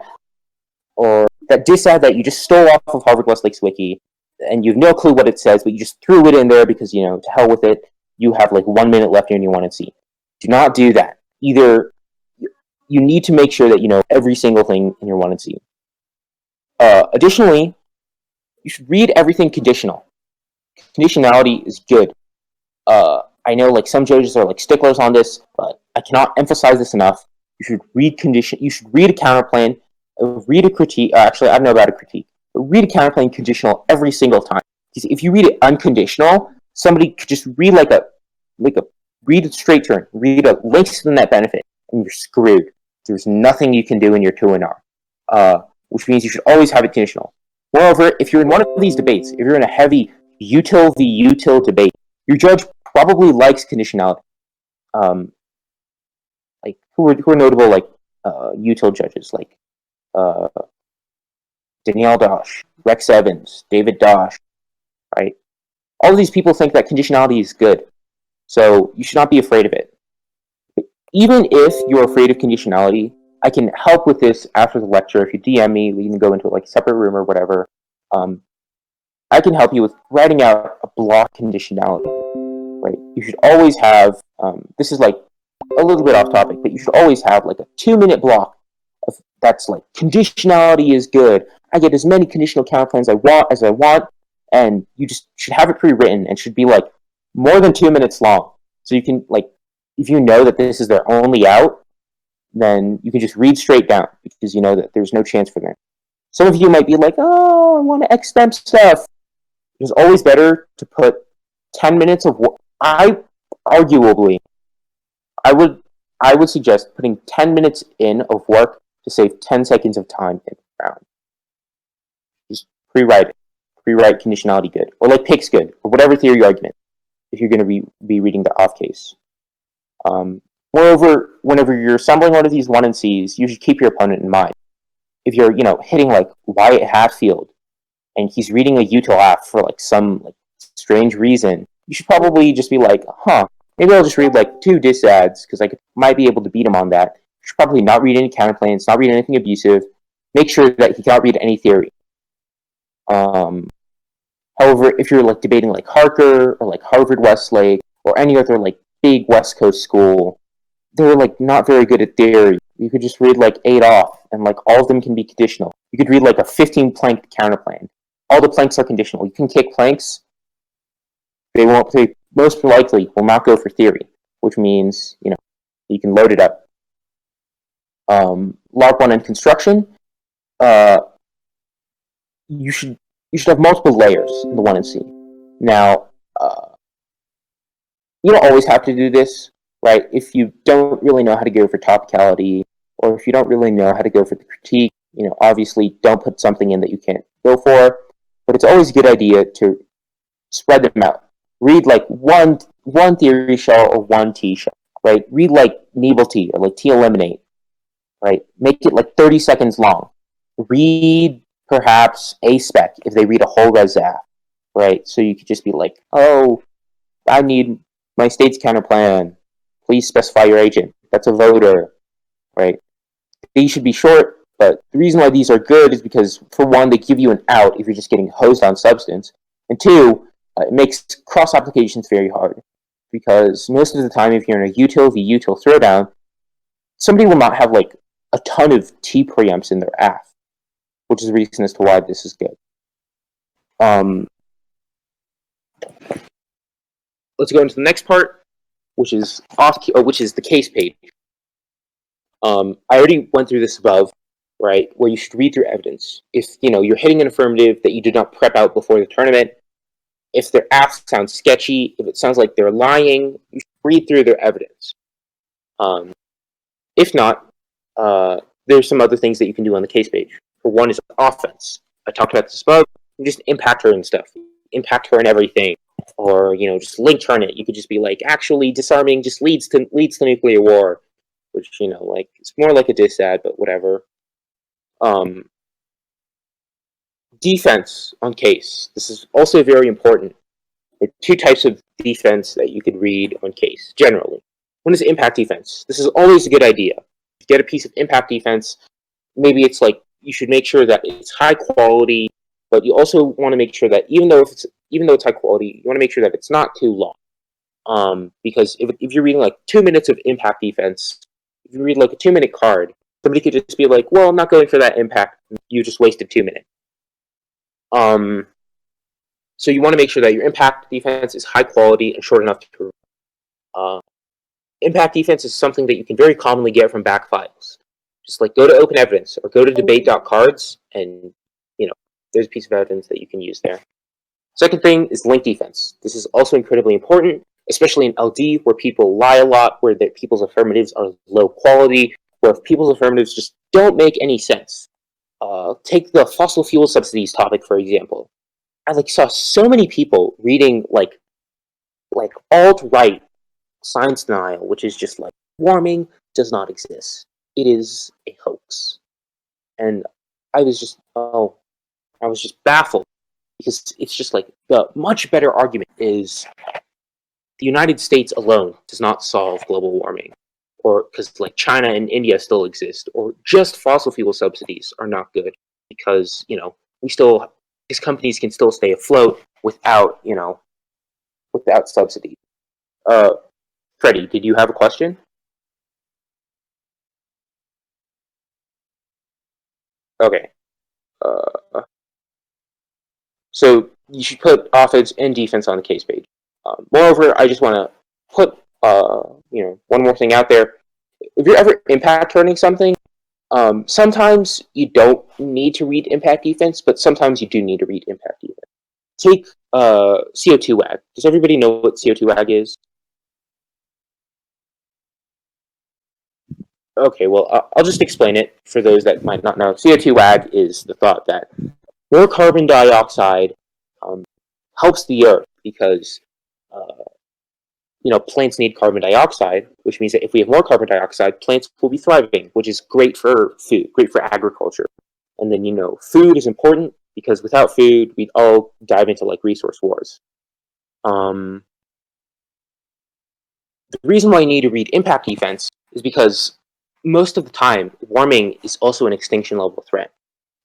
or that disad that you just stole off of Harvard Westlake's wiki and you have no clue what it says, but you just threw it in there because, you know, to hell with it. You have like 1 minute left in your 1C. Do not do that. Either you need to make sure that you know every single thing in your 1C. Additionally, you should read everything conditional. Conditionality is good. I know like some judges are like sticklers on this, but I cannot emphasize this enough. You should read condition. You should read a counterplan, read a critique. Actually, I don't know about a critique, but read a counterplan conditional every single time. Because if you read it unconditional, somebody could just read like a read a straight turn, read a links to the net benefit, and you're screwed. There's nothing you can do in your 2NR, which means you should always have it conditional. Moreover, if you're in one of these debates, if you're in a heavy util v util debate, your judge probably likes conditionality. Like who are notable like util judges like Danielle Dosh, Rex Evans, David Dosh, right? All of these people think that conditionality is good, so you should not be afraid of it. Even if you're afraid of conditionality, I can help with this after the lecture. If you DM me, we can go into like a separate room or whatever. I can help you with writing out a block conditionality, right? You should always have, this is like a little bit off topic, but you should always have like a 2-minute block of that's like conditionality is good. I get as many conditional counterplans as I want, and you just should have it pre-written and should be like more than 2 minutes long. So you can like, if you know that this is their only out, then you can just read straight down because you know that there's no chance for them. Some of you might be like, oh, I want to extemp stuff. It's always better to put 10 minutes of work. I would suggest putting 10 minutes in of work to save 10 seconds of time in the round. Just pre-write it. Pre-write conditionality good. Or like picks good. Or whatever theory argument. If you're going to be reading the off case. Moreover, whenever you're assembling one of these 1Cs, you should keep your opponent in mind. If you're, you know, hitting like Wyatt Hatfield and he's reading a util app for like some like strange reason, you should probably just be like, maybe I'll just read like 2 disads because I might be able to beat him on that. You should probably not read any counterplans, not read anything abusive. Make sure that he cannot read any theory. However, if you're like debating like Harker or like Harvard Westlake or any other like big West Coast school, they're like not very good at theory. You could just read like 8 off, and like all of them can be conditional. You could read like a 15-plank counterplan. All the planks are conditional. You can kick planks. They most likely will not go for theory, which means, you know, you can load it up. LARP 1 and construction. You should have multiple layers in the 1C. Now, you don't always have to do this, right? If you don't really know how to go for topicality, or if you don't really know how to go for the critique, you know, obviously don't put something in that you can't go for. But it's always a good idea to spread them out. Read like one theory shell or 1 T shell, right? Read like Nebel T or like T eliminate, right? Make it like 30 seconds long. Read perhaps a spec if they read a whole res app, right? So you could just be like, oh, I need my state's counterplan. Please specify your agent. That's a voter, right? These should be short, but the reason why these are good is because, for one, they give you an out if you're just getting hosed on substance, and 2, it makes cross applications very hard, because most of the time, if you're in a util v util throwdown, somebody will not have like a ton of T preamps in their AF, which is the reason as to why this is good. Let's go into the next part, which is the case page. I already went through this above, right, where you should read through evidence. If, you know, you're hitting an affirmative that you did not prep out before the tournament, if their apps sound sketchy, if it sounds like they're lying, you should read through their evidence. If not, there's some other things that you can do on the case page. For one is offense. I talked about this above. You just impact her and stuff. Impact her and everything. Or, you know, just link turn it. You could just be like, actually, disarming just leads to nuclear war. Which, you know, like, it's more like a disad, but whatever. Defense on case. This is also very important. There are two types of defense that you could read on case, generally. One is impact defense. This is always a good idea. If you get a piece of impact defense, maybe it's like you should make sure that it's high quality, but you also want to make sure that even though it's high quality, you want to make sure that it's not too long. Because if you're reading like 2 minutes of impact defense, if you read like a 2-minute card, somebody could just be like, well, I'm not going for that impact. You just wasted 2 minutes. So you want to make sure that your impact defense is high quality and short enough to impact defense is something that you can very commonly get from back files. Just like go to open evidence or go to debate.cards and there's a piece of evidence that you can use there. Second thing is link defense. This is also incredibly important, especially in LD where people lie a lot, where people's affirmatives are low quality, where people's affirmatives just don't make any sense. Take the fossil fuel subsidies topic, for example. I saw so many people reading like alt-right science denial, which is just like warming does not exist. It is a hoax. And I was just baffled because it's just like the much better argument is the United States alone does not solve global warming, or because like China and India still exist, or just fossil fuel subsidies are not good because these companies can still stay afloat without subsidies. Freddie, did you have a question? Okay. So you should put offense and defense on the case page. Moreover, I just want to put one more thing out there. If you're ever impact turning something, sometimes you don't need to read impact defense, but sometimes you do need to read impact defense. Take CO2 WAG. Does everybody know what CO2 WAG is? Okay, well, I'll just explain it for those that might not know. CO2 WAG is the thought that more carbon dioxide helps the earth because plants need carbon dioxide, which means that if we have more carbon dioxide, plants will be thriving, which is great for food, great for agriculture. And then food is important because without food, we'd all dive into like resource wars. The reason why you need to read impact defense is because most of the time, warming is also an extinction level threat.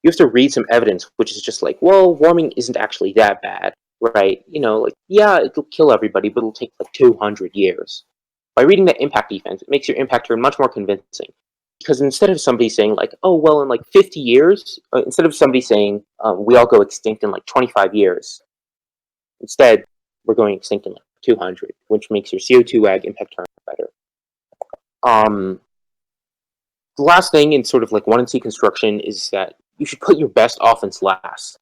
You have to read some evidence, which is just like, well, warming isn't actually that bad, right? Yeah, it'll kill everybody, but it'll take like 200 years. By reading that impact defense, it makes your impact turn much more convincing. Because instead of somebody saying like, oh, well, in like 50 years, instead of somebody saying we all go extinct in like 25 years, instead, we're going extinct in like 200, which makes your CO2 WAG impact turn better. The last thing in sort of like 1&C construction is that you should put your best offense last.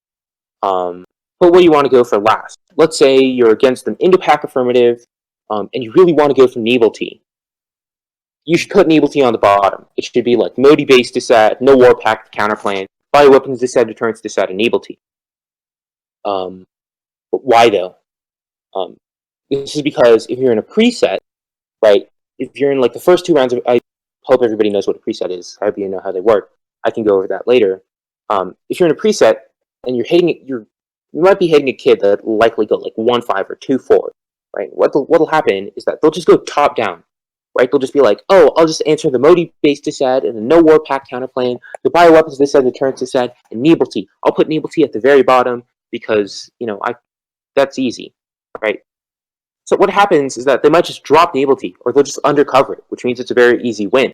Put what you want to go for last. Let's say you're against an Indo-Pac affirmative, and you really want to go for Naval-T. You should put Naval-T on the bottom. It should be like Modi base disad, no war pact counterplan, bioweapons disad, deterrence disad, and Naval-T. But why though? This is because if you're in a preset, right? If you're in like the first 2 rounds of, I hope everybody knows what a preset is. I hope you know how they work. I can go over that later. If you're in a preset and you're hitting it, you might be hitting a kid that will likely go like 1-5 or 2-4, right? What'll happen is that they'll just go top down, right? They'll just be like, oh, I'll just answer the Modi base disad and the no war pact counterplan, the bioweapons disad, deterrence disad, and Naval-T. I'll put Naval-T at the very bottom because that's easy, right? So what happens is that they might just drop Naval-T, or they'll just undercover it, which means it's a very easy win.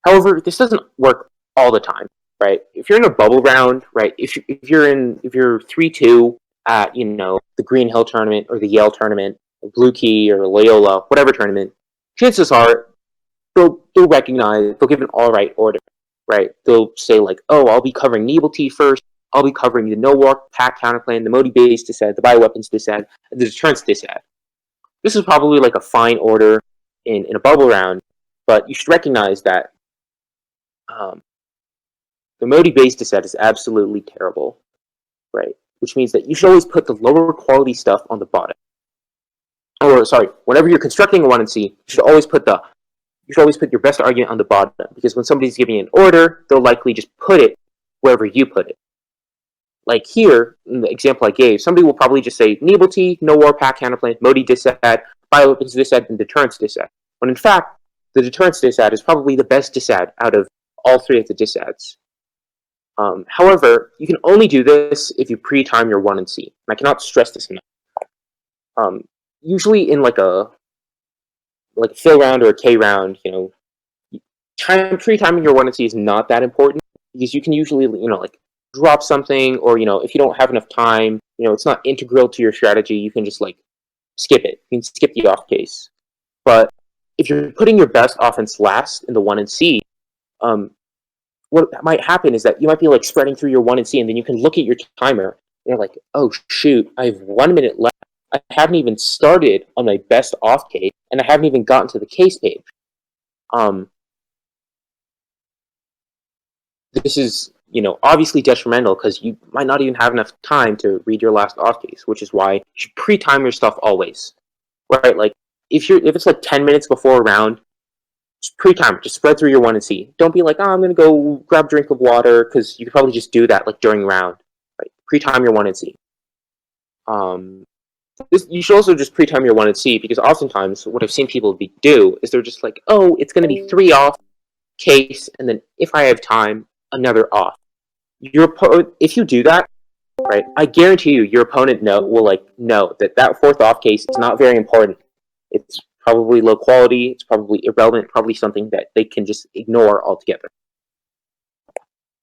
However, this doesn't work all the time, right? If you're in a bubble round, right? If you're 3-2 at the Green Hill tournament or the Yale tournament, or Blue Key or Loyola, whatever tournament, chances are they'll recognize, they'll give an all right order, right? They'll say like, oh, I'll be covering Naval-T first. I'll be covering the no war pact counterplan, the Modi base disad, the bioweapons disad, and the deterrence disad. This is probably like a fine order in a bubble round, but you should recognize that the Modi base disad is absolutely terrible, right? Which means that you should always put the lower quality stuff on the bottom. Or sorry, whenever you're constructing a 1&C, you should always put your best argument on the bottom, because when somebody's giving you an order, they'll likely just put it wherever you put it. like here, in the example I gave, somebody will probably just say T, no war pack counterplan, Modi disad, bioweapons disad, and deterrence disad. When in fact, the deterrence disad is probably the best disad out of all three of the disads. However, you can only do this if you pre-time your 1 and C. And I cannot stress this enough. Usually in like a fill round or a K round, pre-timing your 1 and C is not that important because you can usually, like drop something, or if you don't have enough time, it's not integral to your strategy, you can just like skip it. You can skip the off case. But if you're putting your best offense last in the 1 and C, what might happen is that you might be like spreading through your 1 and C, and then you can look at your timer and you're like, oh shoot, I have 1 minute left. I haven't even started on my best off case, and I haven't even gotten to the case page. This is, obviously detrimental because you might not even have enough time to read your last off case, which is why you should pre-time your stuff always, right? Like if it's like 10 minutes before a round, just pre-time it. Just spread through your 1 and C. Don't be like, oh, I'm gonna go grab a drink of water, because you could probably just do that like during round. Right? Pre-time your 1 and C. You should also just pre-time your 1 and C, because oftentimes what I've seen people do is they're just like, oh, it's gonna be 3 off case, and then if I have time, another off. If you do that, right, I guarantee you, your opponent will know that that 4th off case is not very important. It's probably low quality, it's probably irrelevant, probably something that they can just ignore altogether.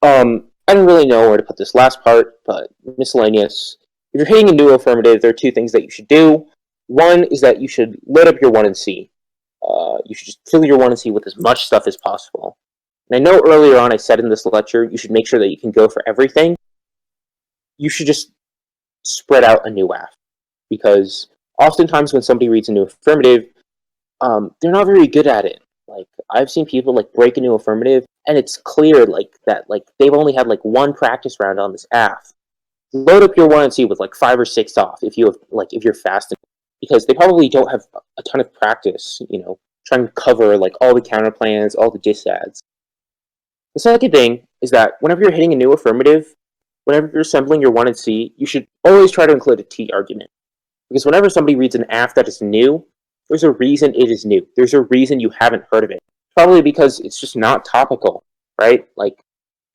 I don't really know where to put this last part, but miscellaneous. If you're hitting a new affirmative, there are 2 things that you should do. One is that you should load up your 1 and C. You should just fill your 1 and C with as much stuff as possible. And I know earlier on I said in this lecture, you should make sure that you can go for everything. You should just spread out a new AF, because oftentimes when somebody reads a new affirmative, they're not very good at it. Like I've seen people like break a new affirmative, and it's clear that they've only had like 1 practice round on this AF. Load up your 1 and C with like 5 or 6 off if you're fast enough, because they probably don't have a ton of practice, trying to cover like all the counter plans, all the disads. The second thing is that whenever you're hitting a new affirmative, whenever you're assembling your 1 and C, you should always try to include a T argument. Because whenever somebody reads an AF that is new, there's a reason it is new. There's a reason you haven't heard of it. Probably because it's just not topical, right? Like,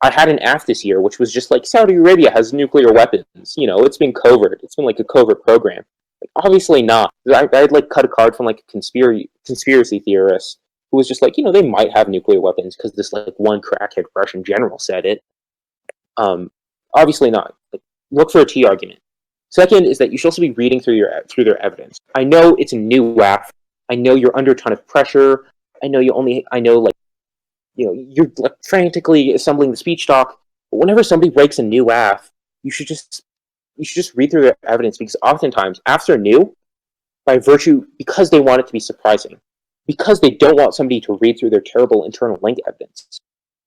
I had an AF this year, which was just like, Saudi Arabia has nuclear weapons. It's been covert. It's been like a covert program. Like, obviously not. I'd like cut a card from like a conspiracy theorist who was just like, they might have nuclear weapons because this like one crackhead Russian general said it. Obviously not. Like, look for a T argument. Second is that you should also be reading through their evidence. I know it's a new WAF. I know you're under a ton of pressure. I know you're like frantically assembling the speech doc. But whenever somebody breaks a new WAF, you should just read through their evidence, because oftentimes after new, because they want it to be surprising, because they don't want somebody to read through their terrible internal link evidence,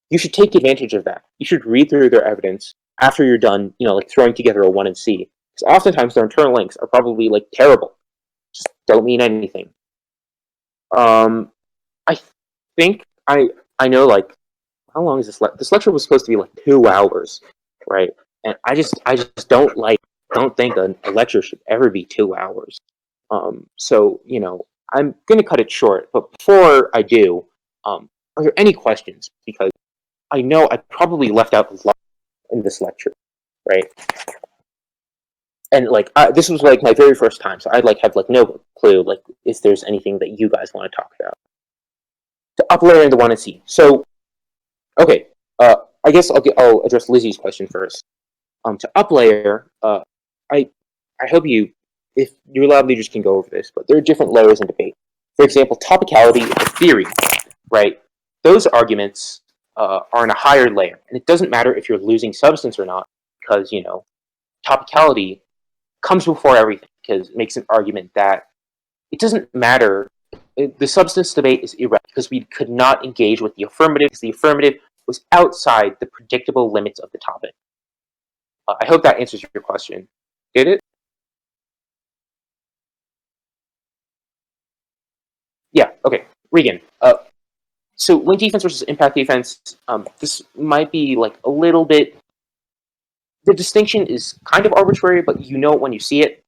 you should take advantage of that. You should read through their evidence after you're done, like throwing together a 1 and C. Because oftentimes their internal links are probably like terrible. Just don't mean anything. I think I know, like, how long is this lecture? This lecture was supposed to be like 2 hours, right? And I just don't think a lecture should ever be 2 hours. So I'm gonna cut it short. But before I do, are there any questions? Because I know I probably left out a lot in this lecture, right? And like this was like my very first time, so I'd like have like no clue like if there's anything that you guys want to talk about. To uplayer in the 1 and C. So, okay, I guess I'll address Lizzie's question first. To uplayer, I hope if your lab leaders can go over this, but there are different layers in debate. For example, topicality or theory, right? Those arguments are in a higher layer, and it doesn't matter if you're losing substance or not, because topicality comes before everything, because it makes an argument that it doesn't matter. The substance debate is irrelevant because we could not engage with the affirmative, because the affirmative was outside the predictable limits of the topic. I hope that answers your question. Did it? Yeah, okay. Regan. So link defense versus impact defense, this might be like a little bit the distinction is kind of arbitrary, but you know it when you see it.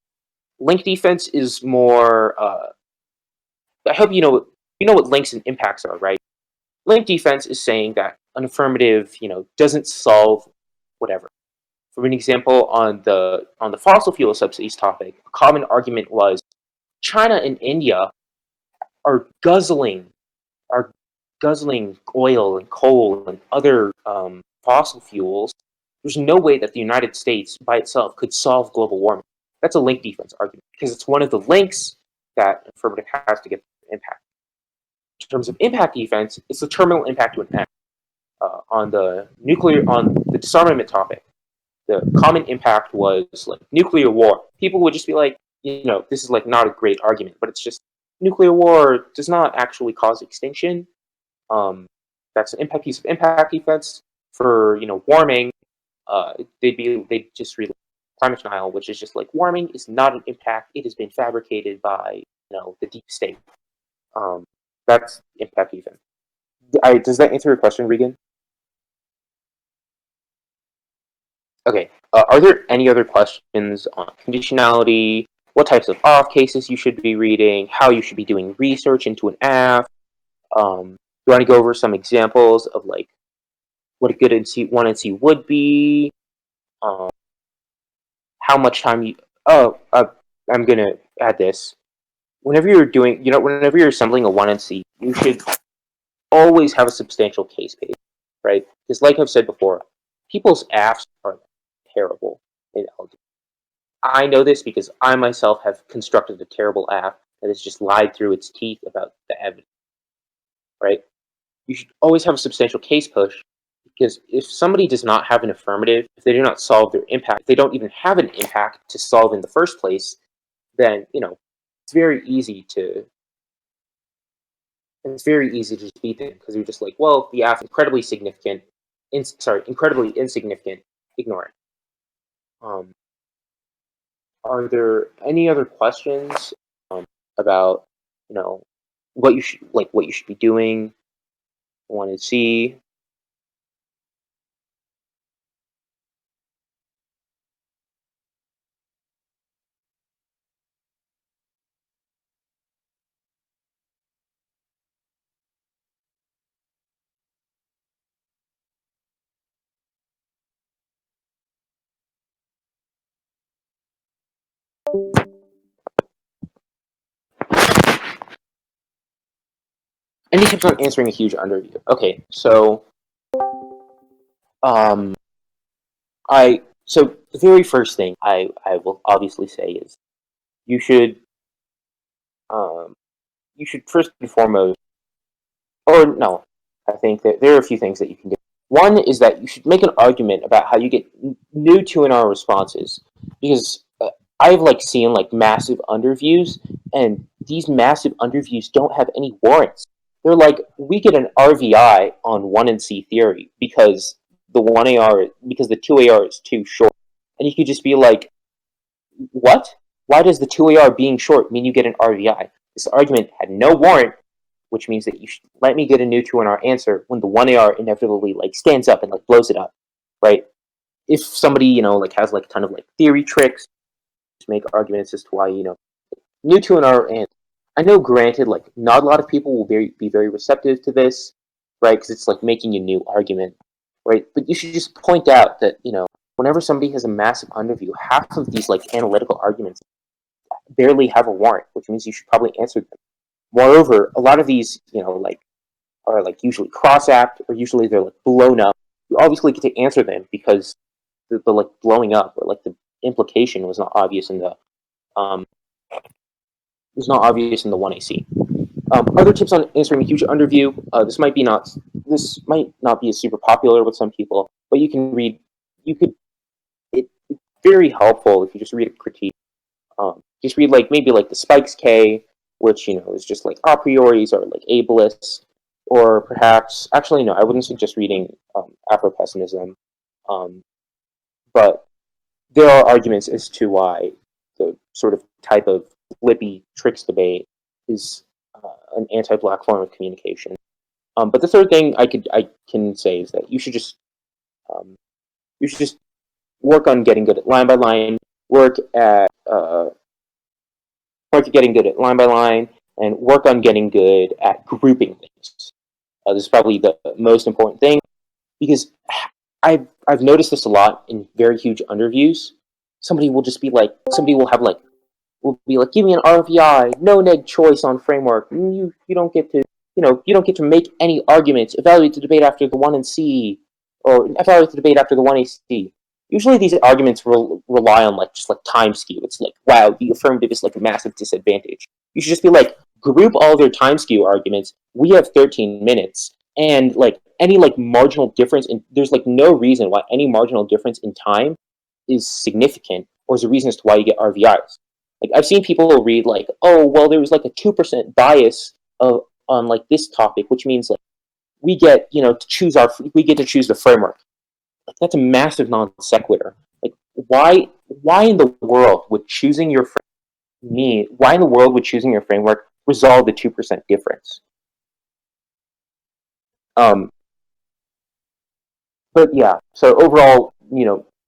Link defense is more. I hope you know what links and impacts are, right? Link defense is saying that an affirmative, doesn't solve whatever. For an example, on the fossil fuel subsidies topic, a common argument was China and India are guzzling are guzzling oil and coal and other fossil fuels. There's no way that the United States by itself could solve global warming. That's a link defense argument because it's one of the links that affirmative has to get impact. In terms of impact defense, it's the terminal impact to an end. On the disarmament topic, the common impact was like nuclear war. People would just be like, this is like not a great argument, but it's just nuclear war does not actually cause extinction. That's an impact piece of impact defense. For warming, they'd just read climate denial, which is just like warming is not an impact. It has been fabricated by the deep state. That's impact defense. Does that answer your question, Regan? Okay. Are there any other questions on conditionality? What types of off cases you should be reading? How you should be doing research into an app? You want to go over some examples of like what a good one NC would be? Um, how much time you? Oh, I'm gonna add this. Whenever you're assembling a one NC, you should always have a substantial case page, right? Because, like I've said before, people's apps are terrible in algebra. I know this because I myself have constructed a terrible app that has just lied through its teeth about the evidence, right? You should always have a substantial case push because if somebody does not have an affirmative, if they do not solve their impact, if they don't even have an impact to solve in the first place, then it's very easy to just beat them because you're just like, well, the app is incredibly significant, incredibly insignificant, ignore it. Are there any other questions about what you should be doing? Want to see? Any tips on answering a huge underview? Okay, so um, the very first thing I will obviously say is you should um, you should first and foremost, or no, I think that there are a few things that you can do. One is that you should make an argument about how you get new 2NR responses, because I've seen massive underviews, and these massive underviews don't have any warrants. They're like, we get an RVI on 1NC theory because the 2AR is too short. And you could just be like, what? Why does the 2AR being short mean you get an RVI? This argument had no warrant, which means that you should let me get a new 2NR answer when the 1AR inevitably stands up and blows it up, right? If somebody has a ton of theory tricks, just make arguments as to why new 2NR answer. I know, granted, not a lot of people will be very receptive to this, right? Because it's making a new argument, right? But you should just point out that whenever somebody has a massive underview, half of these analytical arguments barely have a warrant, which means you should probably answer them. Moreover, a lot of these are usually cross-apt, or usually they're blown up. You obviously get to answer them because the blowing up or the implication was not obvious in the 1AC. Other tips on answering a huge underview. This might not be super popular with some people, but you can read. It's very helpful if you just read a critique. Just read maybe the Spikes K, which is just a prioris or ableists, or perhaps actually no, I wouldn't suggest reading Afro-pessimism, but there are arguments as to why the sort of type of flippy tricks debate is an anti-black form of communication. But the third thing I can say is that you should just work on getting good at line by line, work at getting good at line by line, and work on getting good at grouping things. This is probably the most important thing because I've noticed this a lot in very huge underviews. Somebody will just be like, somebody will be like, give me an RVI, no neg choice on framework. You don't get to, you don't get to make any arguments. Evaluate the debate after the 1 and C, or evaluate the debate after the 1AC. Usually these arguments rely on just time skew. It's like, wow, the affirmative is a massive disadvantage. You should just be like, group all of your time skew arguments. We have 13 minutes, and any marginal difference in, there's no reason why any marginal difference in time is significant or is a reason as to why you get RVIs. I've seen people read oh well, there was a 2% bias on this topic, which means we get we get to choose the framework. That's a massive non sequitur. Why in the world would choosing your why in the world would choosing your framework resolve the 2% difference? But yeah, so overall,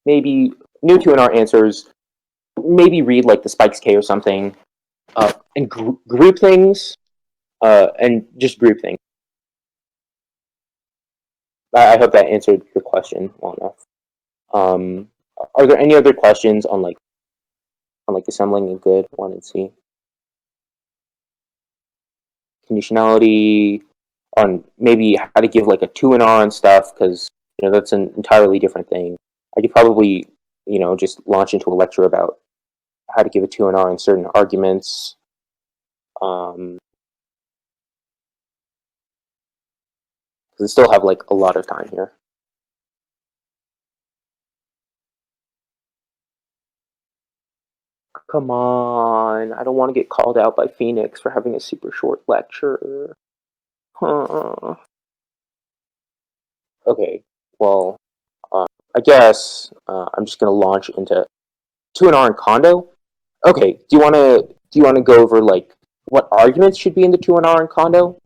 maybe new to in our answers, maybe read the Spikes K or something, and group things, and just group things. I hope that answered your question well enough. Are there any other questions on assembling a good 1 and C? Conditionality, on maybe how to give a 2 and R and stuff, because that's an entirely different thing. I could probably just launch into a lecture about how to give a 2 and R in certain arguments. Because I still have a lot of time here. Come on, I don't want to get called out by Phoenix for having a super short lecture. Huh. Okay, well, I guess I'm just gonna launch into 2 and R in Condo. Okay, do you wanna go over what arguments should be in the 2 and R in Condo?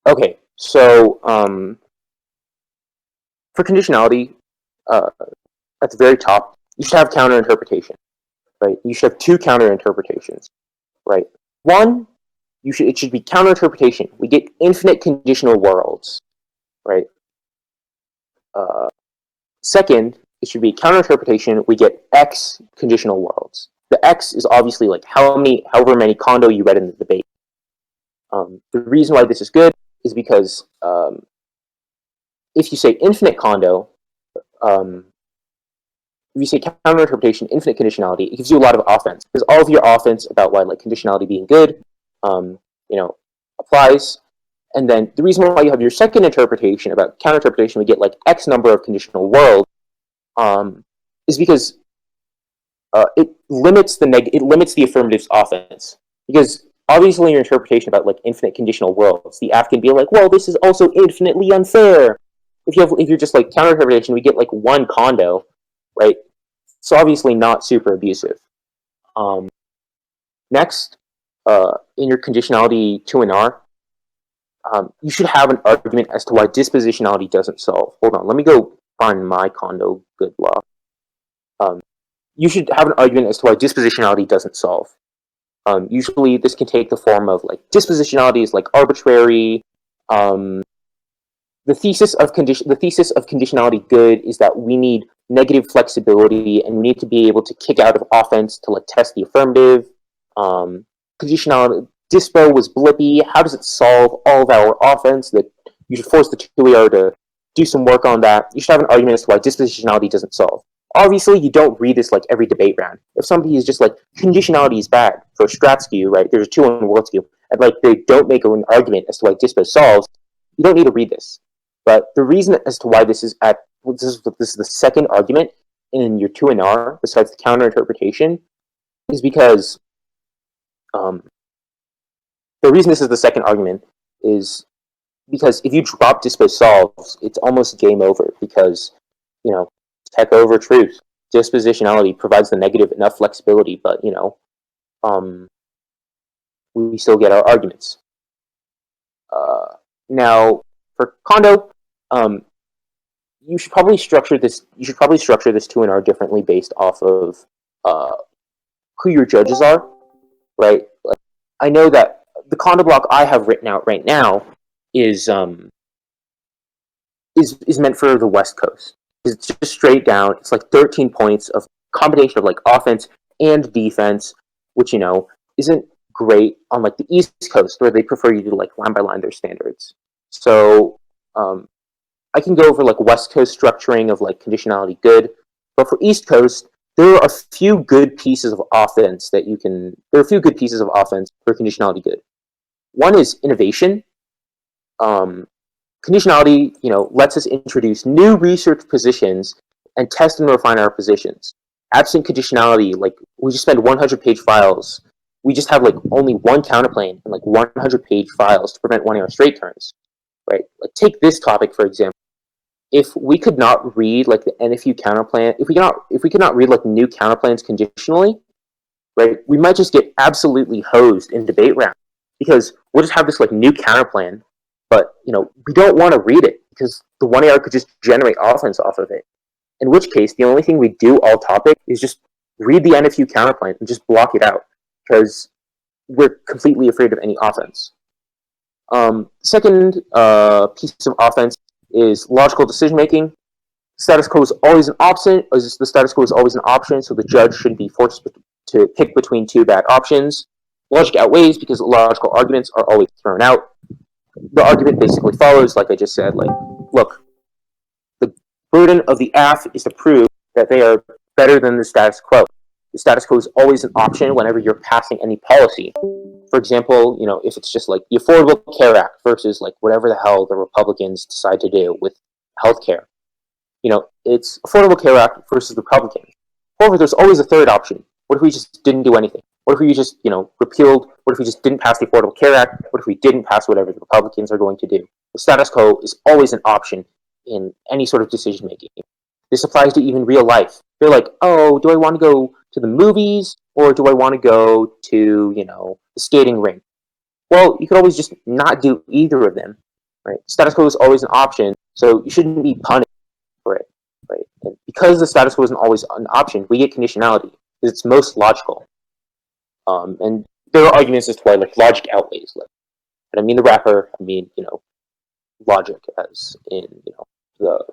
Okay, so for conditionality, at the very top, you should have counter interpretation, right? You should have 2 counter interpretations, right? One, it should be counter interpretation. We get infinite conditional worlds, right? Second, it should be counter interpretation. We get X conditional worlds. The X is obviously however many Condo you read in the debate. The reason why this is good is because if you say infinite Condo, if you say counter interpretation, infinite conditionality, it gives you a lot of offense, because all of your offense about why conditionality being good, applies. And then the reason why you have your second interpretation about counter interpretation, we get X number of conditional worlds, is because it limits the affirmative's offense. Because obviously in your interpretation about infinite conditional worlds, the app can be well, this is also infinitely unfair. If you're just counter interpretation, we get 1 Condo, right? It's obviously not super abusive. Next, in your conditionality 2 and R, you should have an argument as to why dispositionality doesn't solve. Hold on, let me go find my Condo good law. You should have an argument as to why dispositionality doesn't solve. Usually this can take the form of dispositionality is arbitrary. The thesis of conditionality good is that we need negative flexibility and we need to be able to kick out of offense to test the affirmative. Conditionality dispo was blippy. How does it solve all of our offense? That you should force the 2AR to do some work on that. You should have an argument as to why dispositionality doesn't solve. Obviously, you don't read this every debate round. If somebody is just conditionality is bad for strat skew, right? There's a 2 and world skew, and they don't make an argument as to why dispo solves, you don't need to read this. But the reason as to why this is the second argument in your 2 and R, besides the counter interpretation, is because the reason this is the second argument is because if you drop dispo solves, it's almost game over, because tech over truth. Dispositionality provides the negative enough flexibility, but we still get our arguments. Now for Condo, you should probably structure this. You should probably structure this 2 and R differently based off of uh, who your judges are, right? Like, I know that the condo block I have written out right now is is meant for the West Coast. It's just straight down. It's like 13 points of combination of like offense and defense, which isn't great on like the East Coast where they prefer you to like line by line their standards. So I can go over like West Coast structuring of like conditionality good, but for East Coast, there are a few good pieces of offense that you can. There are a few good pieces of offense for conditionality good. One is innovation. Um, Conditionality, lets us introduce new research positions and test and refine our positions. Absent conditionality, like we just spend 100-page files. We just have like only one counterplane and like 100-page files to prevent 1 AR straight turns, right? Like take this topic for example. If we could not read like the NFU counterplan, if we could not read like new counterplans conditionally, right, we might just get absolutely hosed in debate round because we'll just have this like new counterplan, but we don't want to read it because the 1 AR could just generate offense off of it. In which case, the only thing we do all topic is just read the NFU counterplan and just block it out because we're completely afraid of any offense. Second piece of offense is logical decision making. Status quo is always an option. The status quo is always an option, so the judge shouldn't be forced to pick between 2 bad options. Logic outweighs because logical arguments are always thrown out. The argument basically follows, like I just said, like, look, the burden of the AF is to prove that they are better than the status quo. The status quo is always an option whenever you're passing any policy. For example, if it's just like the Affordable Care Act versus like whatever the hell the Republicans decide to do with healthcare. It's Affordable Care Act versus Republicans. However, there's always a third option. What if we just didn't do anything? What if we just, repealed? What if we just didn't pass the Affordable Care Act? What if we didn't pass whatever the Republicans are going to do? The status quo is always an option in any sort of decision making. This applies to even real life. They're like, oh, do I want to go to the movies or do I want to go to, the skating rink? Well, you could always just not do either of them, right? Status quo is always an option, so you shouldn't be punished for it, right? And because the status quo isn't always an option, we get conditionality because it's most logical. And there are arguments as to why like logic outweighs. Like, but I mean the rapper. I mean logic as in the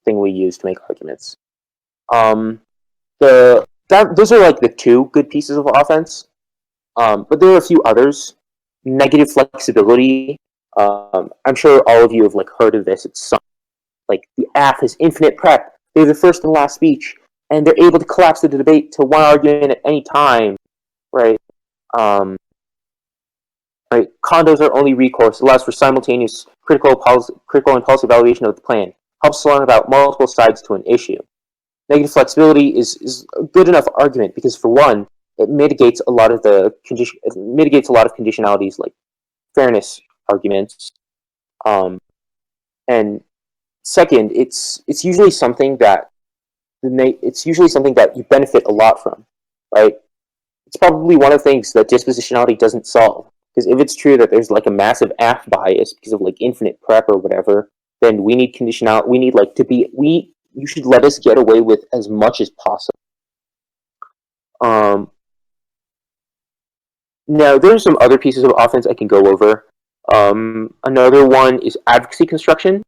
thing we use to make arguments. Those are like the 2 good pieces of offense. But there are a few others. Negative flexibility. I'm sure all of you have like heard of this. It's like the AF is infinite prep. They're the first and last speech, and they're able to collapse the debate to 1 argument at any time, right? Right. Condos are only recourse. It allows for simultaneous critical and policy evaluation of the plan. Helps learn about multiple sides to an issue. Negative flexibility is a good enough argument because, for one, it mitigates a lot of conditionalities like fairness arguments, and second, it's usually something that you benefit a lot from, right? It's probably one of the things that dispositionality doesn't solve. Because if it's true that there's like a massive AF bias because of like infinite prep or whatever, then we need conditionality. We need like you should let us get away with as much as possible. Now there's some other pieces of offense I can go over. Another one is advocacy construction.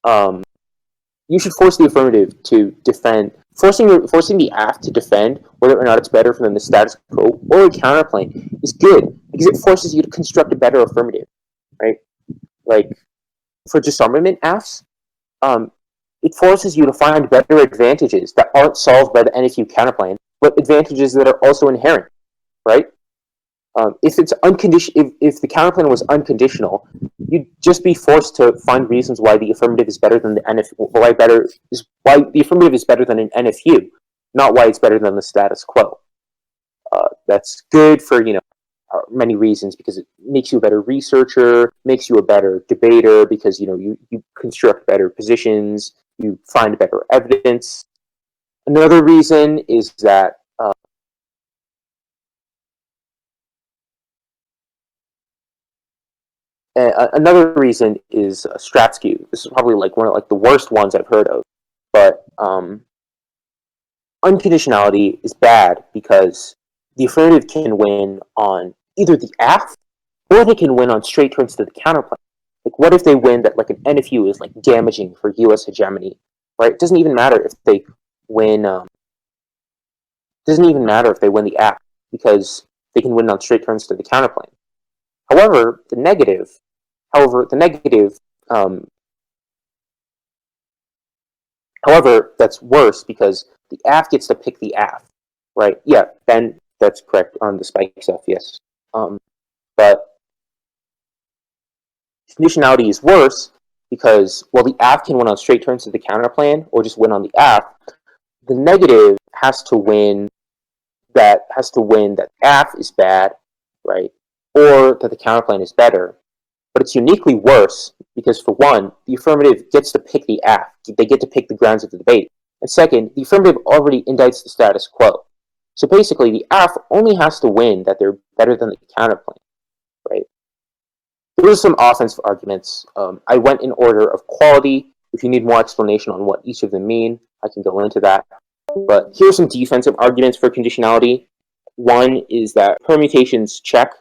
You should force the affirmative to defend. Forcing the AF to defend whether or not it's better than the status quo or a counterplane is good because it forces you to construct a better affirmative, right? Like for disarmament AFs, it forces you to find better advantages that aren't solved by the NFU counterplane, but advantages that are also inherent, right? If it's if the counterplane was unconditional, you'd just be forced to find reasons why the affirmative is better than the NFU. Why the affirmative is better than an NFU, not why it's better than the status quo. That's good for many reasons because it makes you a better researcher, makes you a better debater because you construct better positions, you find better evidence. Another reason is that Another reason is strat skew. This is probably like one of like the worst ones I've heard of, but unconditionality is bad because the affirmative can win on either the AF or they can win on straight turns to the counterplane. Like, what if they win that like an NFU is like damaging for U.S. hegemony, right? It doesn't even matter if they win. Doesn't even matter if they win the AF because they can win on straight turns to the counterplane. However, the negative, um, however, that's worse because the AF gets to pick the AF, right? Yeah, Ben, that's correct on the spike stuff, yes. But conditionality is worse because, well, the AF can win on straight turns to the counterplane or just win on the AF. The negative has to win that AF is bad, right? Or that the counterplane is better. But it's uniquely worse because, for one, the affirmative gets to pick the AF. They get to pick the grounds of the debate. And second, the affirmative already indicts the status quo. So basically, the AF only has to win that they're better than the counterplane, right? Those are some offensive arguments. I went in order of quality. If you need more explanation on what each of them mean, I can go into that. But here are some defensive arguments for conditionality. One is that permutations check